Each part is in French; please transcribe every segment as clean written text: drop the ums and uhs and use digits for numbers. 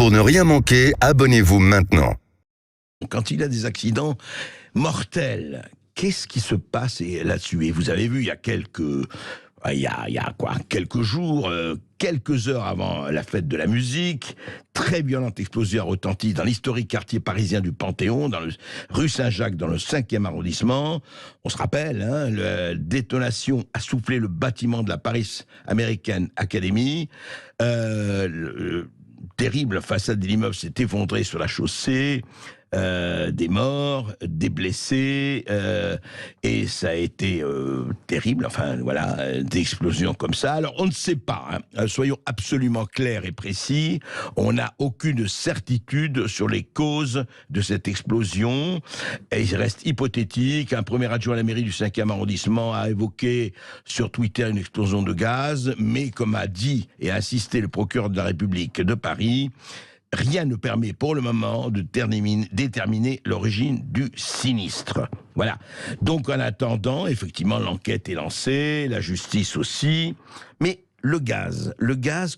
Pour ne rien manquer, abonnez-vous maintenant. Quand il y a des accidents mortels, qu'est-ce qui se passe là-dessus? Et vous avez vu, il y a quelques jours, quelques heures avant la fête de la musique, très violente explosion a retenti dans l'historique quartier parisien du Panthéon, dans rue Saint-Jacques, dans le 5e arrondissement. On se rappelle, la détonation a soufflé le bâtiment de la Paris American Academy. Terrible façade de l'immeuble s'est effondrée sur la chaussée. Des morts, des blessés, et ça a été terrible, enfin voilà, des explosions comme ça. Alors on ne sait pas, soyons absolument clairs et précis, on n'a aucune certitude sur les causes de cette explosion, et il reste hypothétique. Un premier adjoint à la mairie du 5e arrondissement a évoqué sur Twitter une explosion de gaz, mais comme a dit et a insisté le procureur de la République de Paris, rien ne permet pour le moment de déterminer l'origine du sinistre. Voilà. Donc en attendant, effectivement, l'enquête est lancée, la justice aussi. Mais le gaz,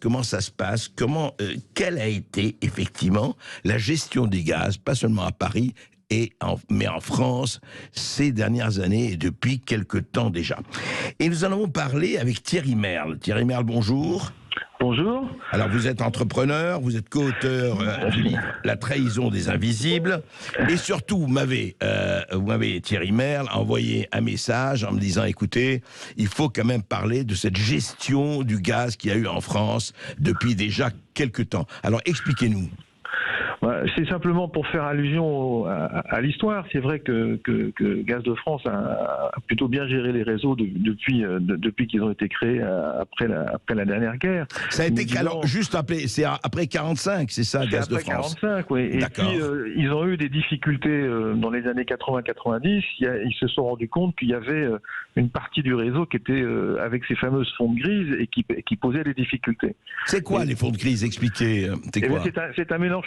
comment ça se passe? Quelle a été effectivement la gestion des gaz, pas seulement à Paris, mais en France, ces dernières années et depuis quelque temps déjà. Et nous en avons parlé avec Thierry Merle. Thierry Merle, bonjour. Bonjour. Alors vous êtes entrepreneur, vous êtes co-auteur du livre La trahison des invisibles, et surtout vous m'avez Thierry Merle envoyé un message en me disant écoutez, il faut quand même parler de cette gestion du gaz qu'il y a eu en France depuis déjà quelques temps. Alors expliquez-nous. C'est simplement pour faire allusion à l'histoire. C'est vrai que Gaz de France a plutôt bien géré les réseaux depuis qu'ils ont été créés après la dernière guerre. Ça a été c'est après 45, c'est ça, Gaz de France. Après 45, oui. Et puis ils ont eu des difficultés dans les années 80-90. Ils se sont rendus compte qu'il y avait une partie du réseau qui était avec ces fameuses fontes grises et qui posait des difficultés. C'est quoi les fontes grises? Expliquez. C'est un mélange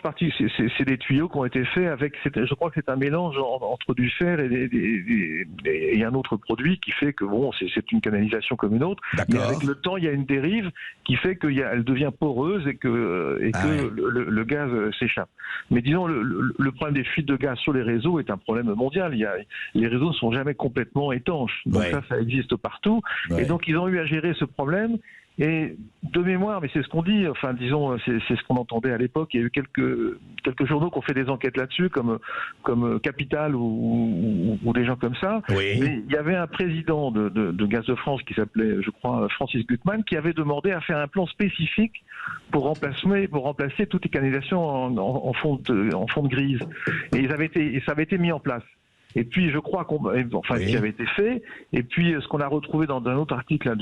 c'est des tuyaux qui ont été faits avec, je crois que c'est un mélange entre du fer et un autre produit qui fait que c'est une canalisation comme une autre. Mais avec le temps, il y a une dérive qui fait qu'elle devient poreuse et que le gaz s'échappe. Mais disons, le problème des fuites de gaz sur les réseaux est un problème mondial. Les réseaux ne sont jamais complètement étanches. Donc ça existe partout. Ouais. Et donc ils ont eu à gérer ce problème. Et de mémoire, mais c'est ce qu'on dit, enfin disons, c'est ce qu'on entendait à l'époque. Il y a eu quelques journaux qui ont fait des enquêtes là-dessus, comme Capital ou des gens comme ça. Oui. Mais il y avait un président de Gaz de France qui s'appelait, je crois, Francis Gutmann, qui avait demandé à faire un plan spécifique pour remplacer toutes les canalisations en fonte grise. Et ça avait été mis en place. Et puis, je crois ce qui avait été fait. Et puis, ce qu'on a retrouvé dans un autre article là,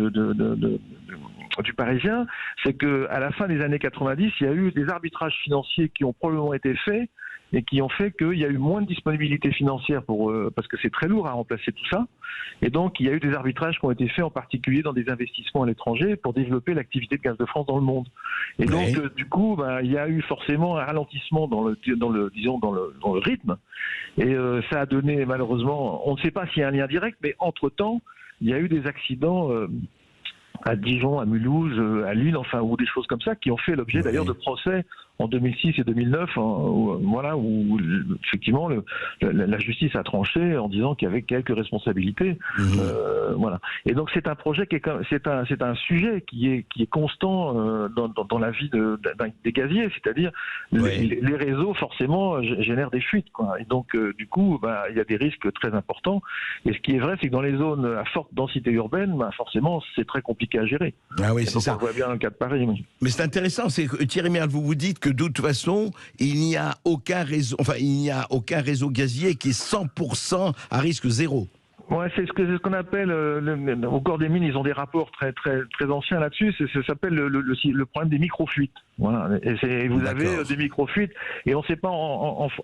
du Parisien, c'est que à la fin des années 90, il y a eu des arbitrages financiers qui ont probablement été faits et qui ont fait qu'il y a eu moins de disponibilité financière parce que c'est très lourd à remplacer tout ça. Et donc, il y a eu des arbitrages qui ont été faits, en particulier dans des investissements à l'étranger, pour développer l'activité de Gaz de France dans le monde. Et donc, du coup, il y a eu forcément un ralentissement dans le rythme. Et ça a donné, malheureusement, on ne sait pas s'il y a un lien direct, mais entre-temps, il y a eu des accidents à Dijon, à Mulhouse, à Lille, ou des choses comme ça, qui ont fait l'objet d'ailleurs de procès en 2006 et 2009, où effectivement la justice a tranché en disant qu'il y avait quelques responsabilités. Et donc c'est un projet c'est un sujet qui est constant dans la vie des gaziers, c'est-à-dire les réseaux forcément génèrent des fuites, quoi. Et donc du coup il y a des risques très importants. Et ce qui est vrai, c'est que dans les zones à forte densité urbaine, forcément c'est très compliqué à gérer. Ah oui, c'est ça. On voit bien dans le cas de Paris. Oui. Mais c'est intéressant, c'est que Thierry Merle, vous dites que de toute façon, il n'y a aucun réseau gazier qui est 100% à risque zéro. Ouais, c'est ce qu'on appelle au corps des mines. Ils ont des rapports très très très anciens là-dessus. Ça s'appelle le problème des microfuites. Voilà. Et vous avez des microfuites. Et on ne sait pas.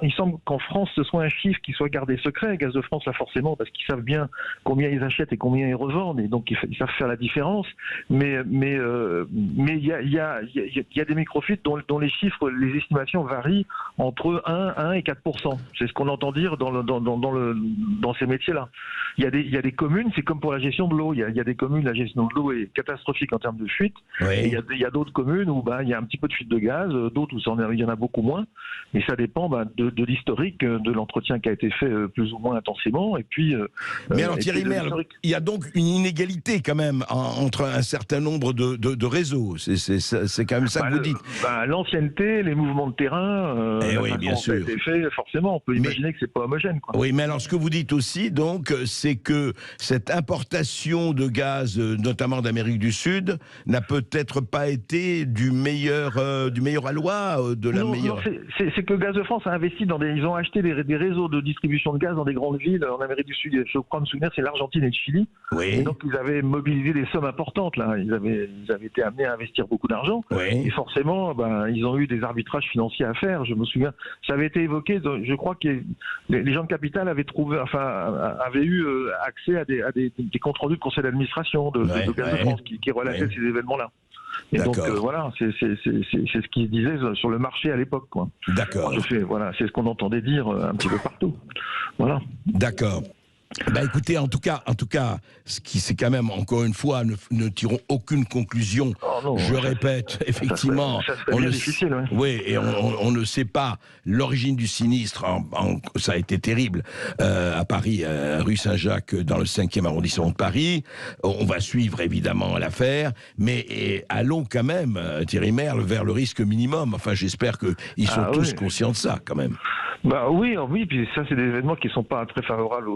Il semble qu'en France, ce soit un chiffre qui soit gardé secret. Gaz de France, là, forcément, parce qu'ils savent bien combien ils achètent et combien ils revendent, et donc ils savent faire la différence. Mais il y a des microfuites dont les chiffres, les estimations varient entre 1 et 4%. C'est ce qu'on entend dire dans ces métiers-là. Il y a des communes, c'est comme pour la gestion de l'eau. Il y a des communes, la gestion de l'eau est catastrophique en termes de fuite. Oui. Et il y a d'autres communes où il y a un petit peu de fuites de gaz, d'autres où il y en a beaucoup moins. Et ça dépend de l'historique, de l'entretien qui a été fait plus ou moins intensément. Et puis, mais alors Thierry Merle, il y a donc une inégalité quand même entre un certain nombre de réseaux. C'est quand même ça que vous dites. L'ancienneté, les mouvements de terrain, oui, bien sûr. Ça a été fait, forcément, on peut imaginer que c'est pas homogène, quoi. Oui, mais alors ce que vous dites aussi, donc, c'est que cette importation de gaz, notamment d'Amérique du Sud, n'a peut-être pas été du meilleur aloi, de la meilleure. Non, c'est que Gaz de France a investi ils ont acheté des réseaux de distribution de gaz dans des grandes villes en Amérique du Sud. Je crois me souvenir, c'est l'Argentine et le Chili. Oui. Et donc ils avaient mobilisé des sommes importantes là. Ils avaient été amenés à investir beaucoup d'argent. Oui. Et forcément, ils ont eu des arbitrages financiers à faire. Je me souviens, ça avait été évoqué. Je crois que les gens de Capital avaient eu accès à des comptes rendus de conseil d'administration de Gaz de France qui relataient ces événements-là. Et donc voilà, c'est ce qu'ils disaient sur le marché à l'époque, quoi. D'accord. C'est ce qu'on entendait dire un petit peu partout. Voilà. D'accord. Écoutez, en tout cas, c'est quand même, encore une fois, ne tirons aucune conclusion. Oh non, je répète, effectivement, ça serait bien difficile. Ouais. Oui, et on ne sait pas l'origine du sinistre. Ça a été terrible à Paris, rue Saint-Jacques, dans le 5e arrondissement de Paris. On va suivre évidemment l'affaire, mais allons quand même, Thierry Merle, vers le risque minimum. Enfin, j'espère qu'ils sont tous conscients de ça, quand même. Oui, puis ça, c'est des événements qui ne sont pas très favorables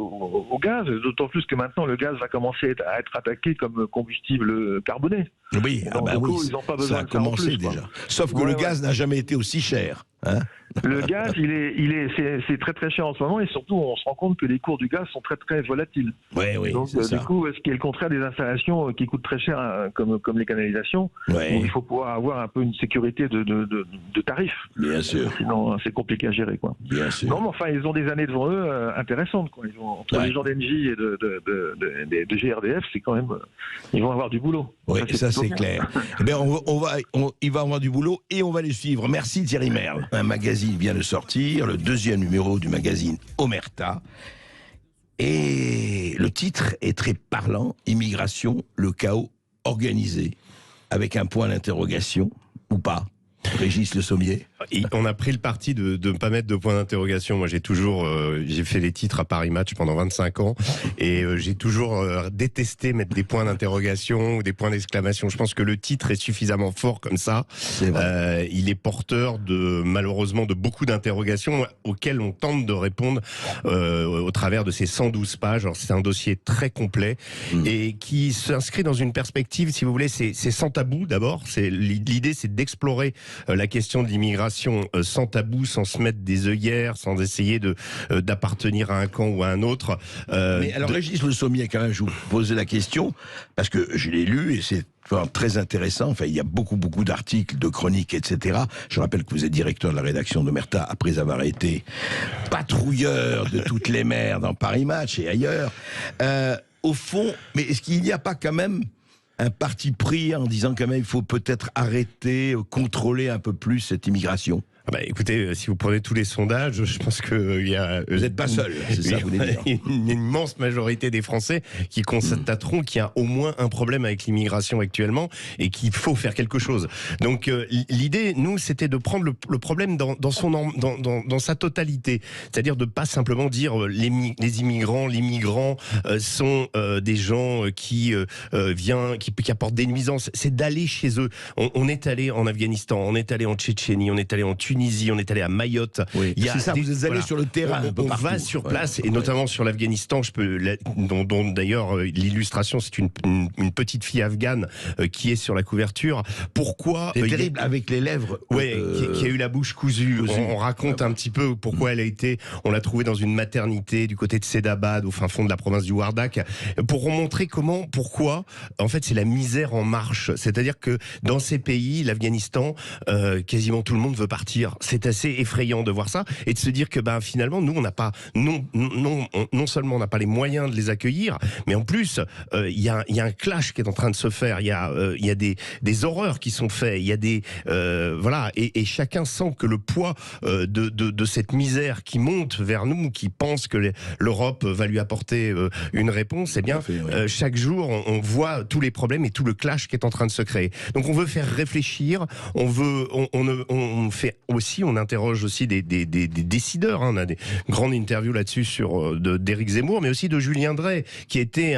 au gaz, d'autant plus que maintenant le gaz va commencer à être attaqué comme combustible carboné. Oui, ils n'ont pas besoin ça a commencé déjà. Sauf que le gaz n'a jamais été aussi cher. Hein, le gaz, c'est très très cher en ce moment, et surtout on se rend compte que les cours du gaz sont très très volatiles. Oui, donc du coup, ce qui est le contraire des installations qui coûtent très cher, comme les canalisations. Donc, il faut pouvoir avoir un peu une sécurité de tarifs. Bien sûr. Sinon, c'est compliqué à gérer, quoi. Bien sûr. Non, mais enfin, ils ont des années devant eux intéressantes, quoi. Entre les gens d'Engie et de GRDF, c'est quand même, ils vont avoir du boulot. Oui, ça c'est clair. Il va avoir du boulot et on va les suivre. Merci Thierry Merle. Un magazine vient de sortir, le 2e numéro du magazine Omerta. Et le titre est très parlant, Immigration, le chaos organisé. Avec un point d'interrogation, ou pas. Régis Le Sommier. On a pris le parti de ne pas mettre de point d'interrogation. Moi, j'ai fait les titres à Paris Match pendant 25 ans et j'ai toujours détesté mettre des points d'interrogation ou des points d'exclamation. Je pense que le titre est suffisamment fort comme ça. C'est vrai. Il est porteur malheureusement de beaucoup d'interrogations auxquelles on tente de répondre au travers de ces 112 pages. Alors, c'est un dossier très complet et qui s'inscrit dans une perspective, si vous voulez, c'est sans tabou d'abord. L'idée, c'est d'explorer la question de l'immigration sans tabou, sans se mettre des œillères, sans essayer d'appartenir à un camp ou à un autre. Mais alors, Régis Le Sommier, quand même, je vous posais la question, parce que je l'ai lu et c'est très intéressant. Enfin, il y a beaucoup d'articles, de chroniques, etc. Je rappelle que vous êtes directeur de la rédaction d'Omerta après avoir été patrouilleur de toutes les mers dans Paris Match et ailleurs. Au fond, mais est-ce qu'il n'y a pas quand même un parti pris en disant quand même il faut peut-être arrêter, contrôler un peu plus cette immigration? Écoutez, si vous prenez tous les sondages, je pense que vous n'êtes pas seul, c'est ça vous voulez dire. Une immense majorité des Français qui constateront qu'il y a au moins un problème avec l'immigration actuellement et qu'il faut faire quelque chose. Donc l'idée, nous, c'était de prendre le problème dans sa totalité, c'est-à-dire de pas simplement dire les immigrants sont des gens qui apportent des nuisances. C'est d'aller chez eux. On est allé en Afghanistan, on est allé en Tchétchénie, on est allé en Tunisie, on est allé à Mayotte. Oui, c'est ça, vous êtes allé sur le terrain. On va sur place, et notamment sur l'Afghanistan, dont d'ailleurs l'illustration, c'est une petite fille afghane qui est sur la couverture. Pourquoi c'est terrible, avec les lèvres. Qui a eu la bouche cousue. On raconte un petit peu pourquoi elle a été. On l'a trouvée dans une maternité du côté de Sedabad, au fin fond de la province du Wardak, pour montrer pourquoi. En fait, c'est la misère en marche. C'est-à-dire que dans ces pays, l'Afghanistan, quasiment tout le monde veut partir. dire. C'est assez effrayant de voir ça et de se dire que finalement, nous, on n'a pas, non seulement on n'a pas les moyens de les accueillir, mais en plus, il y a un clash qui est en train de se faire. Il y a des horreurs qui sont faites. Il y a voilà, et chacun sent que le poids de cette misère qui monte vers nous, qui pense que l'Europe va lui apporter une réponse, chaque jour, on voit tous les problèmes et tout le clash qui est en train de se créer. Donc on veut faire réfléchir, on interroge aussi des décideurs, hein. On a des grandes interviews là-dessus d'Éric Zemmour, mais aussi de Julien Drey, qui était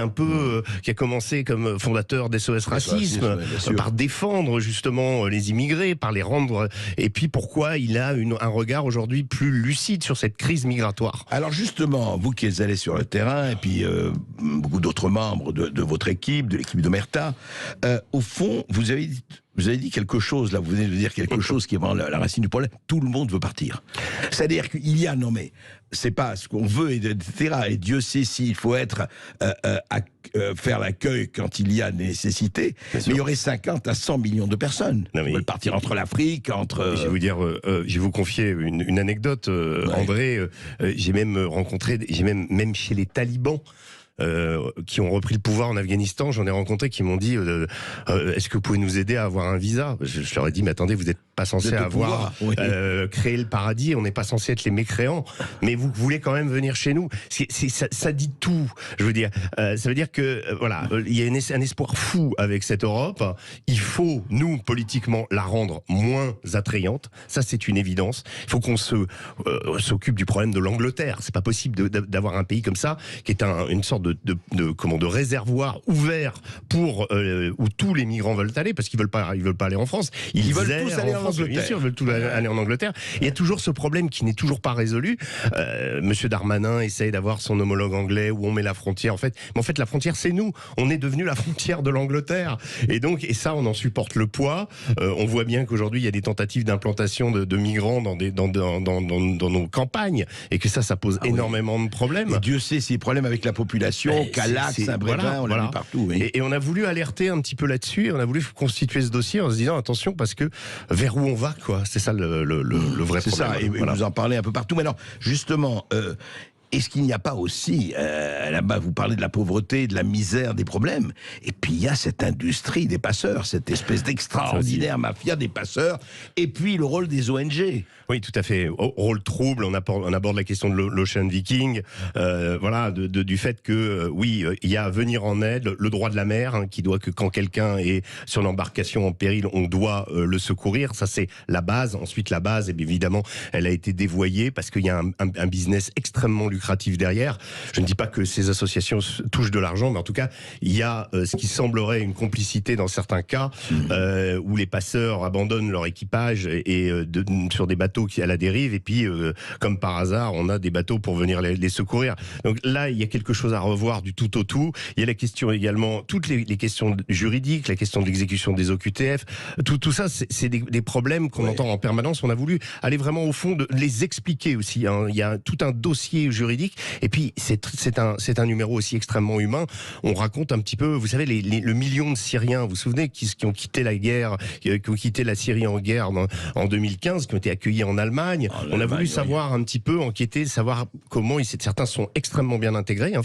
qui a commencé comme fondateur d'SOS Racisme, par défendre justement les immigrés, par les rendre, et puis pourquoi il a un regard aujourd'hui plus lucide sur cette crise migratoire. Alors justement, vous qui êtes allé sur le terrain, et puis beaucoup d'autres membres de votre équipe, de l'équipe d'Omerta, au fond, vous avez dit quelque chose, là, vous venez de dire quelque chose qui est vraiment la racine du problème. Tout le monde veut partir. C'est-à-dire qu'il y a, non mais, c'est pas ce qu'on veut, etc. Et Dieu sait s'il faut être faire l'accueil quand il y a des nécessités, mais il y aurait 50 à 100 millions de personnes qui veulent partir entre l'Afrique, entre... Je vais vous confier une anecdote, André. J'ai même rencontré, même chez les talibans, qui ont repris le pouvoir en Afghanistan, j'en ai rencontré qui m'ont dit est-ce que vous pouvez nous aider à avoir un visa? Je leur ai dit mais attendez, vous n'êtes pas censé avoir créé le paradis, on n'est pas censé être les mécréants, mais vous voulez quand même venir chez nous. Ça dit tout, je veux dire. Ça veut dire que voilà, il y a un espoir fou avec cette Europe. Il faut, nous, politiquement, la rendre moins attrayante. Ça, c'est une évidence. Il faut qu'on s'occupe du problème de l'Angleterre. C'est pas possible d'avoir un pays comme ça, qui est une sorte de réservoir ouvert pour où tous les migrants veulent aller, parce qu'ils veulent pas aller en France. Ils veulent tous aller en Angleterre. Bien sûr, ils veulent tous aller en Angleterre. Il y a toujours ce problème qui n'est toujours pas résolu. Monsieur Darmanin essaye d'avoir son homologue anglais où on met la frontière. Mais en fait, la frontière, c'est nous. On est devenu la frontière de l'Angleterre. Et ça, on en supporte le poids. On voit bien qu'aujourd'hui, il y a des tentatives d'implantation de migrants dans nos campagnes, et que ça pose énormément de problèmes. Et Dieu sait ces problèmes avec la population. Calax, Saint-Brévin, on l'a vu partout. Oui. Et on a voulu alerter un petit peu là-dessus, et on a voulu constituer ce dossier en se disant attention, parce que vers où on va, quoi. C'est ça le vrai problème. C'est ça, et vous en parlez un peu partout. Mais alors, justement, est-ce qu'il n'y a pas aussi, là-bas, vous parlez de la pauvreté, de la misère, des problèmes, et puis il y a cette industrie des passeurs, cette espèce d'extraordinaire mafia des passeurs, et puis le rôle des ONG. Oui, tout à fait. Rôle trouble, on aborde la question de l'Ocean Viking, voilà, du fait que, il y a venir en aide, le droit de la mer, hein, qui doit que quand quelqu'un est sur l'embarcation en péril, on doit le secourir. Ça, c'est la base. Ensuite, la base, évidemment, elle a été dévoyée parce qu'il y a un business extrêmement lucratif derrière. Je ne dis pas que ces associations touchent de l'argent, mais en tout cas, il y a ce qui semblerait une complicité dans certains cas, où les passeurs abandonnent leur équipage sur des bateaux qui à la dérive, et puis comme par hasard, on a des bateaux pour venir les secourir. Donc là, il y a quelque chose à revoir du tout au tout. Il y a la question également, toutes les questions juridiques, la question de l'exécution des OQTF, tout ça, c'est des problèmes qu'on entend en permanence. On a voulu aller vraiment au fond, de les expliquer aussi, hein. Il y a tout un dossier juridique, et puis c'est un numéro aussi extrêmement humain. On raconte un petit peu, vous savez, le million de Syriens, vous vous souvenez, qui ont quitté la guerre, qui ont quitté la Syrie en guerre en 2015, qui ont été accueillis en Allemagne. On a voulu savoir un petit peu, enquêter, savoir comment certains sont extrêmement bien intégrés, hein,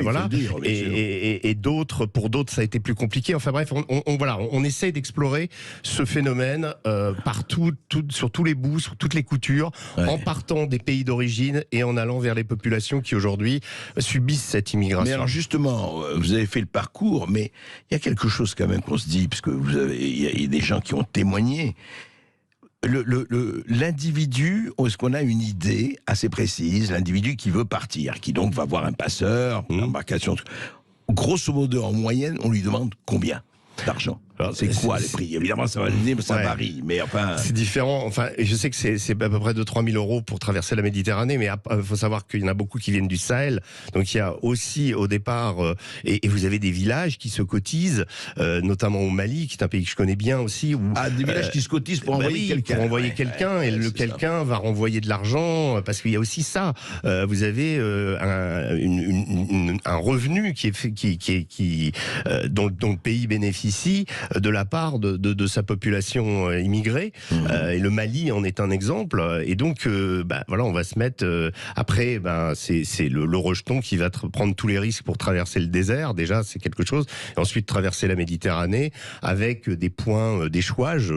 voilà. Faut dire, et d'autres, pour d'autres, ça a été plus compliqué. Enfin bref, on essaie d'explorer ce phénomène partout, sur tous les bouts, sur toutes les coutures, en partant des pays d'origine et en allant vers les populations qui aujourd'hui subissent cette immigration. Mais alors justement, vous avez fait le parcours, mais il y a quelque chose quand même qu'on se dit, parce que il y a des gens qui ont témoigné. L'individu, est-ce qu'on a une idée assez précise, l'individu qui veut partir, qui donc va voir un passeur, une embarcation, grosso modo en moyenne, on lui demande combien d'argent? C'est quoi les prix? Évidemment, ça varie, mais enfin... C'est différent. Enfin, je sais que c'est à peu près 2-3 000 euros pour traverser la Méditerranée, mais il faut savoir qu'il y en a beaucoup qui viennent du Sahel. Donc il y a aussi, au départ, et vous avez des villages qui se cotisent, notamment au Mali, qui est un pays que je connais bien aussi. Où, des villages qui se cotisent pour envoyer quelqu'un. Pour envoyer quelqu'un, et quelqu'un va renvoyer de l'argent, parce qu'il y a aussi ça. Vous avez un revenu dont le pays bénéficie, de la part de sa population immigrée. Et le Mali en est un exemple. Et donc, voilà, on va se mettre... après, c'est le rejeton qui va prendre tous les risques pour traverser le désert. Déjà, c'est quelque chose. Et ensuite, traverser la Méditerranée avec des points d'échouage.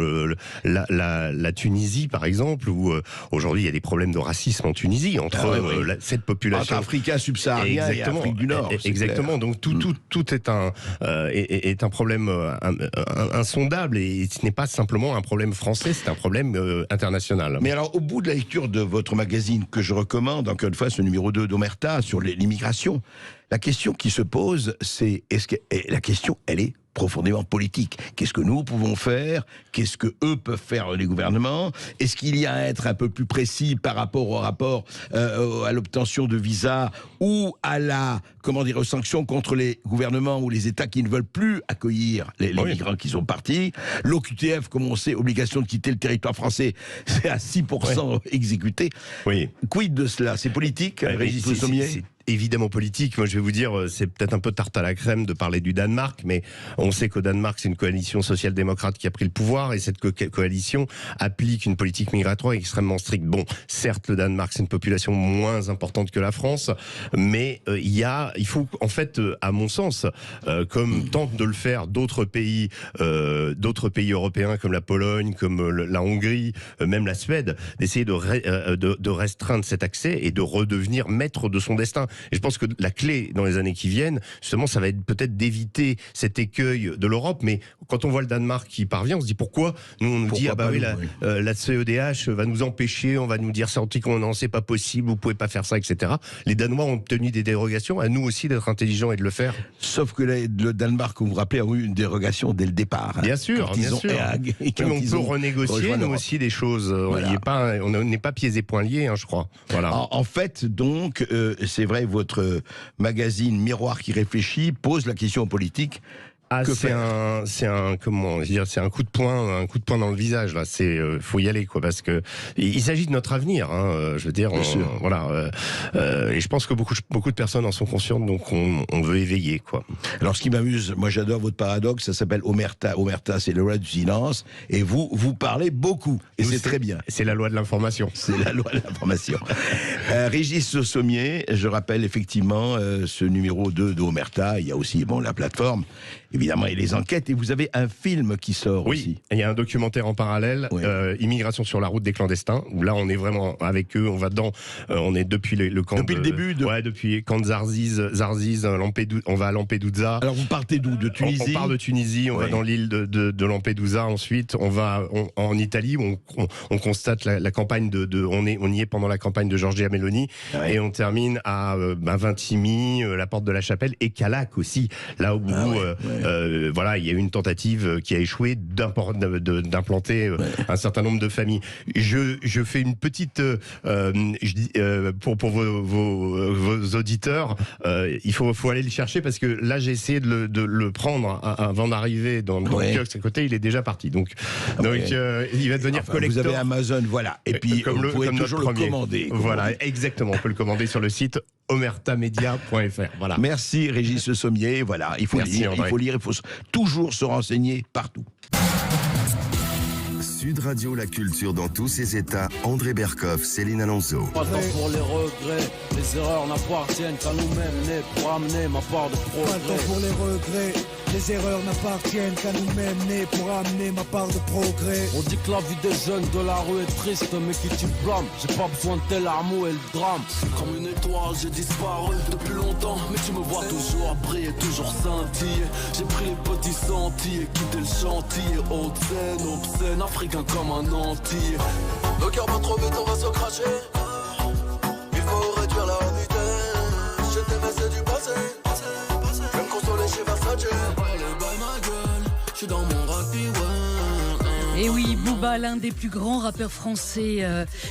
La Tunisie, par exemple, où aujourd'hui, il y a des problèmes de racisme en Tunisie entre cette population... Entre Africains subsahariens et Afrique du Nord. Exactement. Donc, tout est un problème insondable, et ce n'est pas simplement un problème français, c'est un problème international. Mais alors, au bout de la lecture de votre magazine, que je recommande, encore une fois, ce numéro 2 d'Omerta, sur l'immigration, la question qui se pose, elle est profondément politique. Qu'est-ce que nous pouvons faire? Qu'est-ce que eux peuvent faire, les gouvernements? Est-ce qu'il y a à être un peu plus précis par rapport au rapport à l'obtention de visas ou à aux sanctions contre les gouvernements ou les États qui ne veulent plus accueillir les migrants qui sont partis? L'OQTF, comme on sait, obligation de quitter le territoire français, c'est à 6% exécuté. Oui. Quid de cela? C'est politique, Régis Le Sommier? C'est évidemment politique. Moi, je vais vous dire, c'est peut-être un peu tarte à la crème de parler du Danemark, mais on sait qu'au Danemark, c'est une coalition social-démocrate qui a pris le pouvoir, et cette coalition applique une politique migratoire extrêmement stricte. Bon, certes, le Danemark, c'est une population moins importante que la France, mais il faut, en fait, à mon sens, comme tentent de le faire d'autres pays européens comme la Pologne, comme la Hongrie, même la Suède, d'essayer de restreindre cet accès et de redevenir maître de son destin. Et je pense que la clé dans les années qui viennent, justement, ça va être peut-être d'éviter cet écueil de l'Europe. Mais quand on voit le Danemark qui parvient, on se dit pourquoi nous on nous dit la CEDH va nous empêcher, on va nous dire non, c'est pas possible, vous pouvez pas faire ça, etc. Les Danois ont obtenu des dérogations, à nous aussi d'être intelligents et de le faire. Sauf que le Danemark, vous vous rappelez, a eu une dérogation dès le départ. Bien sûr, bien sûr. On peut renégocier nous aussi des choses. Voilà. On n'est pas pieds et poings liés, je crois. Voilà. En fait, donc, c'est vrai, votre magazine Miroir qui réfléchit pose la question politique. C'est un coup de poing dans le visage là. Faut y aller, quoi, parce que il s'agit de notre avenir. Je veux dire, et je pense que beaucoup de personnes en sont conscientes, donc on veut éveiller, quoi. Alors, ce qui m'amuse, moi j'adore votre paradoxe, ça s'appelle Omerta. Omerta, c'est le loi du silence, et vous parlez beaucoup, et c'est très bien. C'est la loi de l'information. C'est la loi de l'information. Régis Le Sommier, je rappelle effectivement ce numéro 2 d'Omerta. Il y a aussi la plateforme, évidemment, et les enquêtes, et vous avez un film qui sort aussi. Il y a un documentaire en parallèle, Immigration sur la route des clandestins, où là on est vraiment avec eux, on est depuis le camp... Depuis le début depuis camp de Zarziz, on va à Lampedusa. Alors vous partez d'où? De Tunisie? On part de Tunisie, on va dans l'île de Lampedusa, ensuite on va en Italie, où on constate la campagne on y est pendant la campagne de Giorgia Meloni, et on termine à Vintimille, la porte de la Chapelle, et Calac aussi, là où il y a eu une tentative qui a échoué d'implanter un certain nombre de familles. Je fais une petite pour vos auditeurs, il faut aller le chercher, parce que là j'ai essayé de le prendre avant d'arriver dans le kiosque à côté, il est déjà parti. Donc il va devenir collector. Vous avez Amazon, voilà. Et puis vous pouvez toujours le commander. Voilà, exactement. On peut le commander sur le site omertamedia.fr. Voilà. Merci Régis Le Sommier. Voilà, il faut lire, il faut toujours se renseigner partout. Sud Radio, la culture dans tous ses états. André Berkoff, Céline Alonso. Pas de temps pour les regrets, les erreurs n'appartiennent qu'à nous-mêmes, nés pour amener ma part de progrès. Pas de temps pour les regrets, les erreurs n'appartiennent qu'à nous-mêmes, nés pour amener ma part de progrès. On dit que la vie des jeunes de la rue est triste, mais qui tu blâmes? J'ai pas besoin de tes larmes et le drame. Comme une étoile, j'ai disparu depuis longtemps, mais tu me vois toujours briller, toujours scintiller. J'ai pris les petits sentiers, quitté le chantier, haute scène, obscène, africain comme un entier. Le cœur va trop vite, on va se cracher. Il faut réduire la vitesse. Je t'aimais, c'est du passé. Même consoler chez Versace. Je suis dans mon rugby, Et oui, Booba, l'un des plus grands rappeurs français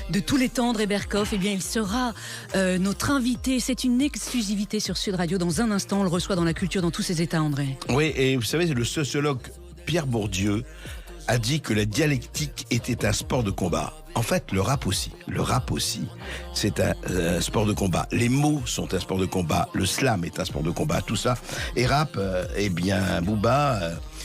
de tous les temps, André Berkoff, il sera notre invité. C'est une exclusivité sur Sud Radio. Dans un instant, on le reçoit dans la culture dans tous ses états, André. Oui, et vous savez, le sociologue Pierre Bourdieu a dit que la dialectique était un sport de combat. En fait, le rap aussi, c'est un sport de combat. Les mots sont un sport de combat, le slam est un sport de combat, tout ça. Et rap, Booba,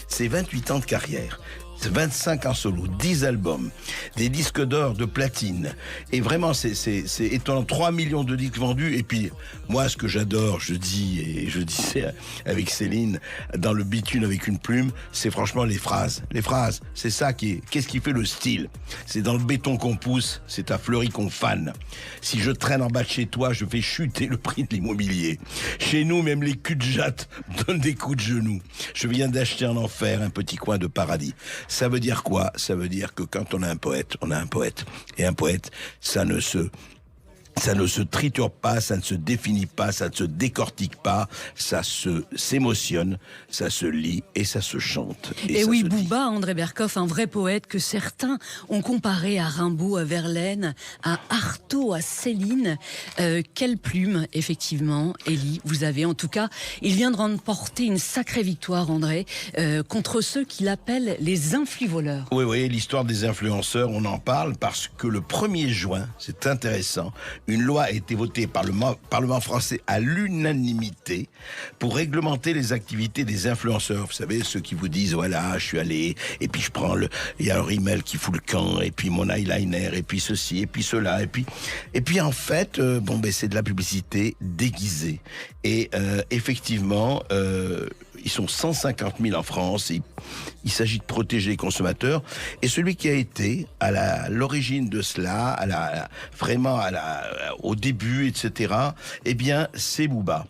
c'est 28 ans de carrière. 25 en solo, 10 albums, des disques d'or, de platine. Et vraiment, c'est étonnant. 3 millions de disques vendus. Et puis, moi, ce que j'adore, je disais avec Céline, dans le bitume avec une plume, c'est franchement les phrases. Les phrases, c'est ça qu'est-ce qui fait le style? C'est dans le béton qu'on pousse, c'est à Fleury qu'on fane. Si je traîne en bas de chez toi, je fais chuter le prix de l'immobilier. Chez nous, même les culs de jatte donnent des coups de genoux. Je viens d'acheter en enfer un petit coin de paradis. Ça veut dire quoi? Ça veut dire que quand on a un poète, on a un poète. Et un poète, ça ne se triture pas, ça ne se définit pas, ça ne se décortique pas, ça s'émotionne, ça se lit et ça se chante. Et oui, Bouba, André Berkoff, un vrai poète que certains ont comparé à Rimbaud, à Verlaine, à Artaud, à Céline. Quelle plume, effectivement, Élie, vous avez. En tout cas, il vient de remporter une sacrée victoire, André, contre ceux qu'il appelle les influvoleurs. Oui, l'histoire des influenceurs, on en parle parce que le 1er juin, c'est intéressant, une loi a été votée par le Parlement français à l'unanimité pour réglementer les activités des influenceurs. Vous savez, ceux qui vous disent, voilà, je suis allé, et puis il y a un rimel qui fout le camp, et puis mon eyeliner, et puis ceci, et puis cela, et puis en fait, c'est de la publicité déguisée. Et effectivement, ils sont 150 000 en France. Il s'agit de protéger les consommateurs. Et celui qui a été à l'origine de cela, au début, etc., eh bien, c'est Booba.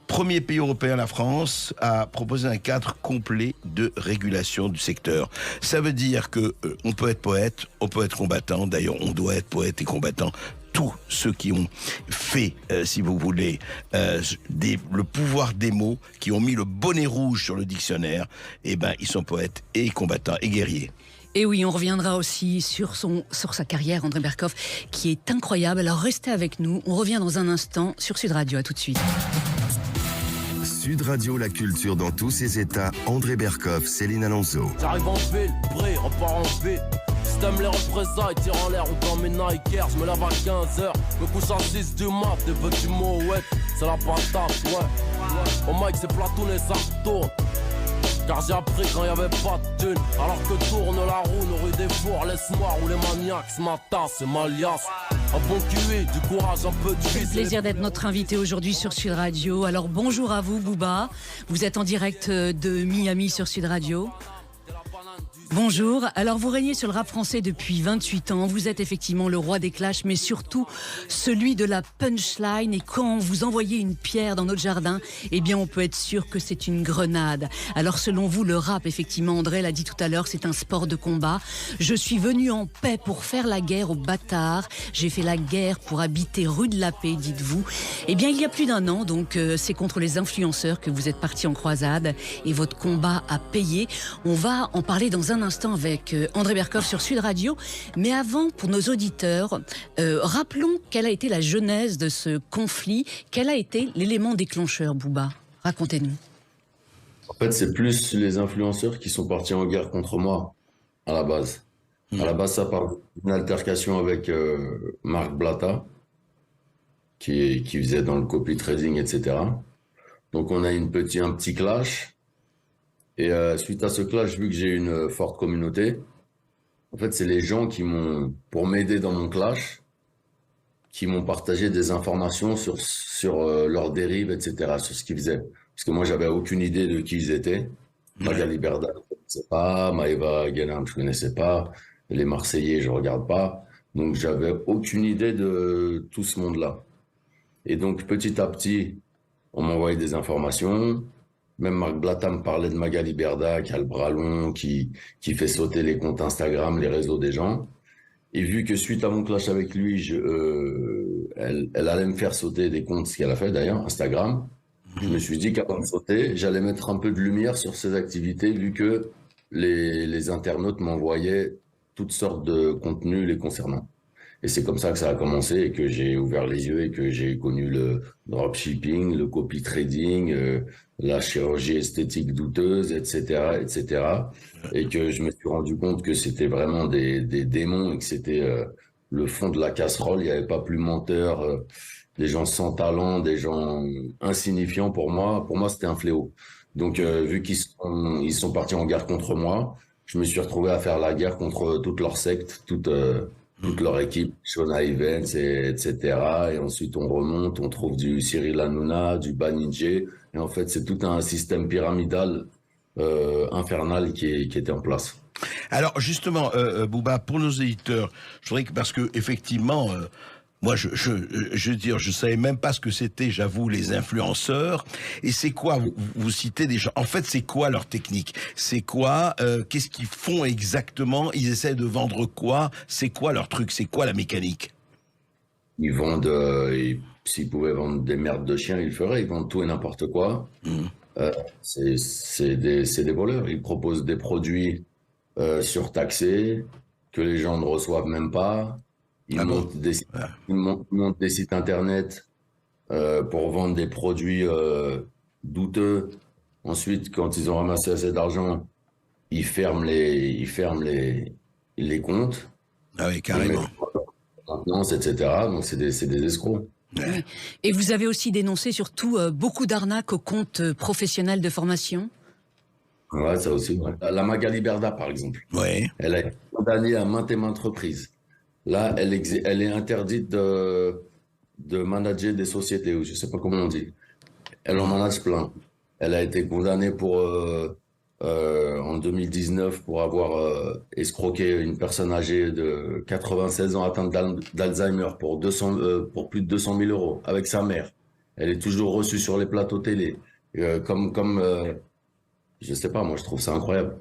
Premier pays européen, la France, a proposé un cadre complet de régulation du secteur. Ça veut dire que on peut être poète, on peut être combattant. D'ailleurs, on doit être poète et combattant. Tous ceux qui ont fait, si vous voulez, le pouvoir des mots, qui ont mis le bonnet rouge sur le dictionnaire, eh ben, ils sont poètes et combattants et guerriers. Et oui, on reviendra aussi sur sa carrière, André Berkoff, qui est incroyable. Alors restez avec nous, on revient dans un instant sur Sud Radio. À tout de suite. Sud Radio, la culture dans tous ses états. André Berkoff, Céline Alonso. J'arrive en ville, bré, repars en ville. Si t'aimes les représailles, tire en l'air ou dans mes Nike Air. Je me lève à 15h, me couche à 6 du mat. Des petits mots, ouais, c'est la patate, ouais. Au mic, c'est platoon et ça tourne. Car j'ai appris quand y'avait pas de thune. Alors que tourne la roue, nos rues des fours. Laisse-moi rouler maniaque, ce matin c'est ma liasse. Un bon QI, du courage, un peu de vie. C'est le plaisir d'être notre invité aujourd'hui sur Sud Radio. Alors bonjour à vous, Booba. Vous êtes en direct de Miami sur Sud Radio. Bonjour, alors vous régnez sur le rap français depuis 28 ans, vous êtes effectivement le roi des clashs, mais surtout celui de la punchline, et quand vous envoyez une pierre dans notre jardin, eh bien on peut être sûr que c'est une grenade. Alors selon vous, le rap, effectivement, André l'a dit tout à l'heure, c'est un sport de combat. Je suis venu en paix pour faire la guerre aux bâtards, j'ai fait la guerre pour habiter rue de la Paix, dites-vous. Eh bien il y a plus d'1 an, donc c'est contre les influenceurs que vous êtes parti en croisade, et votre combat a payé. On va en parler dans un instant avec André Berkoff sur Sud Radio. Mais avant, pour nos auditeurs, rappelons quelle a été la genèse de ce conflit. Quel a été l'élément déclencheur, Booba? Racontez-nous. En fait, c'est plus les influenceurs qui sont partis en guerre contre moi, à la base. À la base, ça part d'une altercation avec Marc Blatta, qui faisait dans le copy trading, etc. Donc, on a un petit clash. Et suite à ce clash, vu que j'ai une forte communauté, en fait, c'est les gens qui m'ont, pour m'aider dans mon clash, qui m'ont partagé des informations sur leurs dérives, etc., sur ce qu'ils faisaient. Parce que moi, j'avais aucune idée de qui ils étaient. Magali Berda, je ne connaissais pas. Maëva Guénam, je ne connaissais pas. Les Marseillais, je ne regarde pas. Donc, j'avais aucune idée de tout ce monde-là. Et donc, petit à petit, on m'envoyait des informations. Même Marc Blatta me parlait de Magali Berda, qui a le bras long, qui fait sauter les comptes Instagram, les réseaux des gens. Et vu que suite à mon clash avec lui, elle allait me faire sauter des comptes, ce qu'elle a fait d'ailleurs, Instagram, je me suis dit qu'avant de sauter, j'allais mettre un peu de lumière sur ses activités, vu que les internautes m'envoyaient toutes sortes de contenus les concernant. Et c'est comme ça que ça a commencé et que j'ai ouvert les yeux et que j'ai connu le dropshipping, le copy trading, la chirurgie esthétique douteuse, etc., etc. Et que je me suis rendu compte que c'était vraiment des démons et que c'était le fond de la casserole. Il n'y avait pas plus menteur, des gens sans talent, des gens insignifiants pour moi. Pour moi, c'était un fléau. Donc, vu ils sont partis en guerre contre moi, je me suis retrouvé à faire la guerre contre toute leur secte, toute leur équipe, Shona Evans, etc. Et ensuite, on remonte, on trouve du Cyril Hanouna, du Banijé. Et en fait, c'est tout un système pyramidal infernal qui était en place. Alors justement, Bouba, pour nos éditeurs, je voudrais que, parce que effectivement, moi, je veux dire, je savais même pas ce que c'était, j'avoue, les influenceurs. Et c'est quoi, vous citez des gens. En fait, c'est quoi leur technique? C'est quoi, qu'est-ce qu'ils font exactement? Ils essaient de vendre quoi? C'est quoi leur truc? C'est quoi la mécanique? Ils vendent, s'ils pouvaient vendre des merdes de chiens, ils le feraient. Ils vendent tout et n'importe quoi. C'est des voleurs. Ils proposent des produits surtaxés que les gens ne reçoivent même pas. Ils montent des sites internet pour vendre des produits douteux. Ensuite, quand ils ont ramassé assez d'argent, ils ferment les comptes. Ah oui, carrément. Maintenance, etc. Donc c'est des escrocs. Oui. Et vous avez aussi dénoncé surtout beaucoup d'arnaques aux comptes professionnels de formation. Ouais, ça aussi. Ouais. La Magali Berda, par exemple. Ouais. Elle a été condamnée à maintes et maintes reprises. Là, elle est interdite de manager des sociétés, ou je ne sais pas comment on dit. Elle en manage plein. Elle a été condamnée en 2019 pour avoir escroqué une personne âgée de 96 ans atteinte d'Alzheimer pour plus de 200 000 euros avec sa mère. Elle est toujours reçue sur les plateaux télé. Je sais pas, moi je trouve ça incroyable.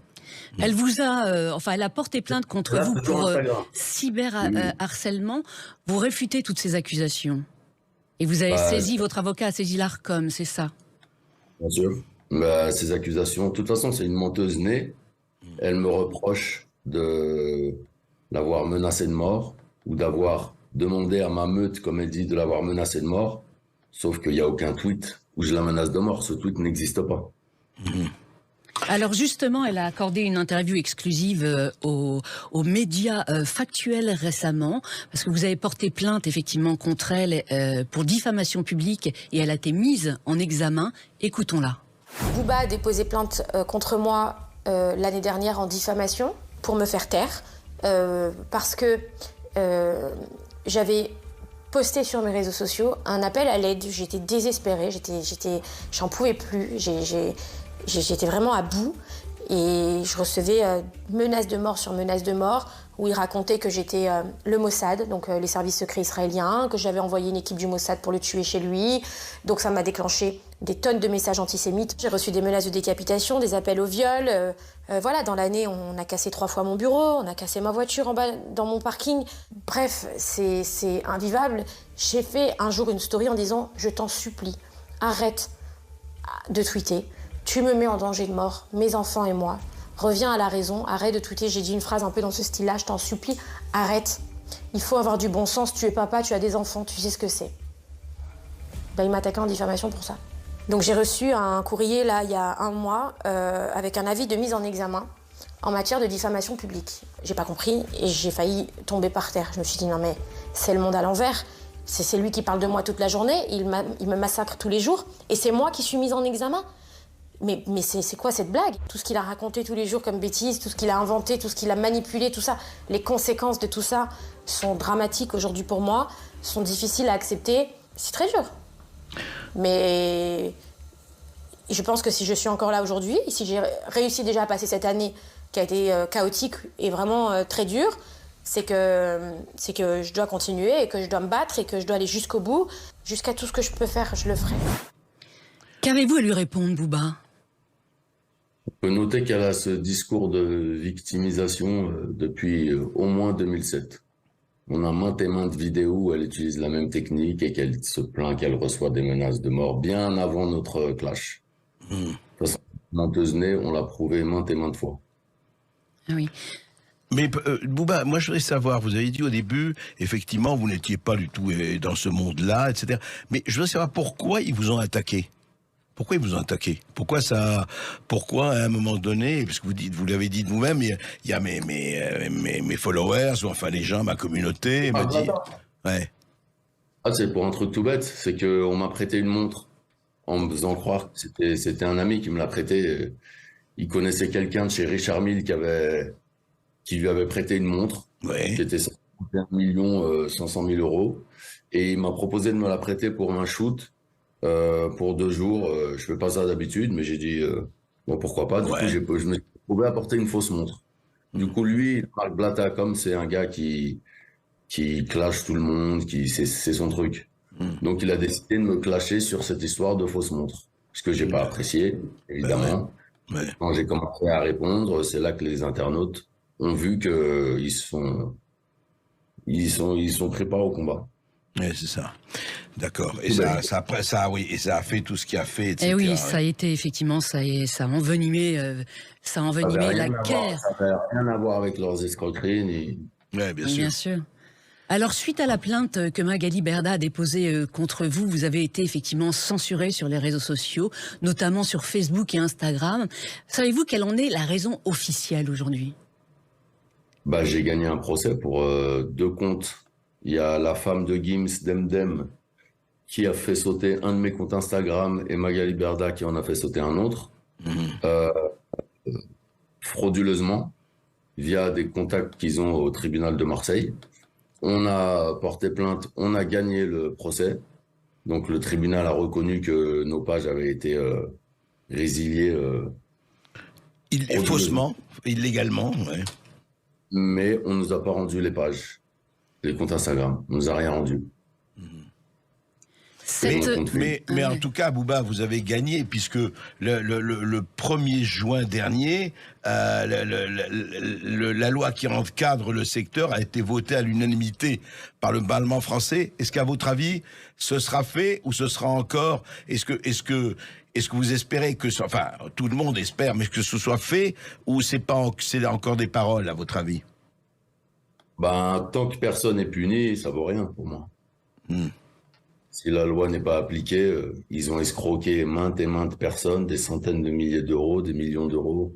Elle vous a, elle a porté plainte contre vous pour cyberharcèlement. Vous réfutez toutes ces accusations. Et vous avez saisi, votre avocat a saisi l'ARCOM, c'est ça? Bien sûr. Ces accusations, de toute façon, c'est une menteuse née. Elle me reproche de l'avoir menacée de mort ou d'avoir demandé à ma meute, comme elle dit, de l'avoir menacée de mort. Sauf qu'il n'y a aucun tweet où je la menace de mort. Ce tweet n'existe pas. Alors justement, elle a accordé une interview exclusive aux médias factuels récemment, parce que vous avez porté plainte effectivement contre elle pour diffamation publique et elle a été mise en examen. Écoutons-la. Bouba a déposé plainte contre moi l'année dernière en diffamation pour me faire taire, parce que j'avais posté sur mes réseaux sociaux un appel à l'aide. J'étais désespérée, j'en pouvais plus, j'étais vraiment à bout et je recevais menaces de mort sur menaces de mort où il racontait que j'étais le Mossad, donc les services secrets israéliens, que j'avais envoyé une équipe du Mossad pour le tuer chez lui. Donc ça m'a déclenché des tonnes de messages antisémites. J'ai reçu des menaces de décapitation, des appels au viol. Voilà, dans l'année, on a cassé 3 fois mon bureau, on a cassé ma voiture en bas dans mon parking. Bref, c'est invivable. J'ai fait un jour une story en disant « Je t'en supplie, arrête de tweeter. Tu me mets en danger de mort, mes enfants et moi. Reviens à la raison, arrête de tweeter. » J'ai dit une phrase un peu dans ce style-là, je t'en supplie, arrête. Il faut avoir du bon sens, tu es papa, tu as des enfants, tu sais ce que c'est. Il m'a attaqué en diffamation pour ça. Donc j'ai reçu un courrier là il y a 1 mois avec un avis de mise en examen en matière de diffamation publique. J'ai pas compris et j'ai failli tomber par terre. Je me suis dit non mais c'est le monde à l'envers. C'est lui qui parle de moi toute la journée, il me massacre tous les jours et c'est moi qui suis mise en examen. Mais c'est quoi cette blague? Tout ce qu'il a raconté tous les jours comme bêtises, tout ce qu'il a inventé, tout ce qu'il a manipulé, tout ça, les conséquences de tout ça sont dramatiques aujourd'hui pour moi, sont difficiles à accepter. C'est très dur. Mais je pense que si je suis encore là aujourd'hui, si j'ai réussi déjà à passer cette année qui a été chaotique et vraiment très dure, c'est que je dois continuer et que je dois me battre et que je dois aller jusqu'au bout. Jusqu'à tout ce que je peux faire, je le ferai. Qu'avez-vous à lui répondre, Bouba? On peut noter qu'elle a ce discours de victimisation depuis au moins 2007. On a maintes et maintes vidéos où elle utilise la même technique et qu'elle se plaint qu'elle reçoit des menaces de mort bien avant notre clash. De toute façon, menteuse née, on l'a prouvé maintes et maintes fois. Ah oui. Mais Bouba, moi je voudrais savoir, vous avez dit au début, effectivement, vous n'étiez pas du tout dans ce monde-là, etc. Mais je voudrais savoir pourquoi ils vous ont attaqué. Pourquoi ils vous ont attaqué? Pourquoi à un moment donné, parce que vous l'avez dit de vous-même, il y a mes followers, ou enfin les gens, ma communauté, me dit... Ouais. Ah, c'est pour un truc tout bête, c'est qu'on m'a prêté une montre en me faisant croire que c'était un ami qui me l'a prêté. Il connaissait quelqu'un de chez Richard Mille qui lui avait prêté une montre, qui était 1,5 million €. Et il m'a proposé de me la prêter pour un shoot, pour 2 jours. Je fais pas ça d'habitude, mais j'ai dit, bon, pourquoi pas. Du coup, je me suis trouvé à porter une fausse montre. Du coup, lui, Marc Blatta, comme c'est un gars qui clash tout le monde, c'est son truc. Donc, il a décidé de me clasher sur cette histoire de fausse montre. Ce que j'ai pas apprécié, évidemment. Quand j'ai commencé à répondre, c'est là que les internautes ont vu qu'ils sont pris part au combat. Oui, c'est ça. D'accord. Et ça a fait tout ce qu'il a fait, etc. Et oui, ça a été effectivement, ça a envenimé la guerre. Ça n'avait rien à voir avec leurs escroqueries. Oui, bien sûr. Alors, suite à la plainte que Magali Berda a déposée contre vous, vous avez été effectivement censuré sur les réseaux sociaux, notamment sur Facebook et Instagram. Savez-vous quelle en est la raison officielle aujourd'hui ? J'ai gagné un procès pour 2 comptes. Il y a la femme de Gims, Demdem, qui a fait sauter un de mes comptes Instagram, et Magali Berda qui en a fait sauter un autre, frauduleusement, via des contacts qu'ils ont au tribunal de Marseille. On a porté plainte, on a gagné le procès. Donc le tribunal a reconnu que nos pages avaient été résiliées. Faussement, illégalement, ouais. Mais on ne nous a pas rendu les pages, les comptes Instagram. On ne nous a rien rendu. Mais en tout cas, Bouba, vous avez gagné, puisque le 1er juin dernier, la loi qui encadre le secteur a été votée à l'unanimité par le Parlement français. Est-ce qu'à votre avis, ce sera fait ou ce sera encore... Est-ce que vous espérez que... Enfin, tout le monde espère, mais que ce soit fait, ou c'est encore des paroles, à votre avis ? Tant que personne n'est puni, ça vaut rien pour moi. Si la loi n'est pas appliquée, ils ont escroqué maintes et maintes personnes, des centaines de milliers d'euros, des millions d'euros.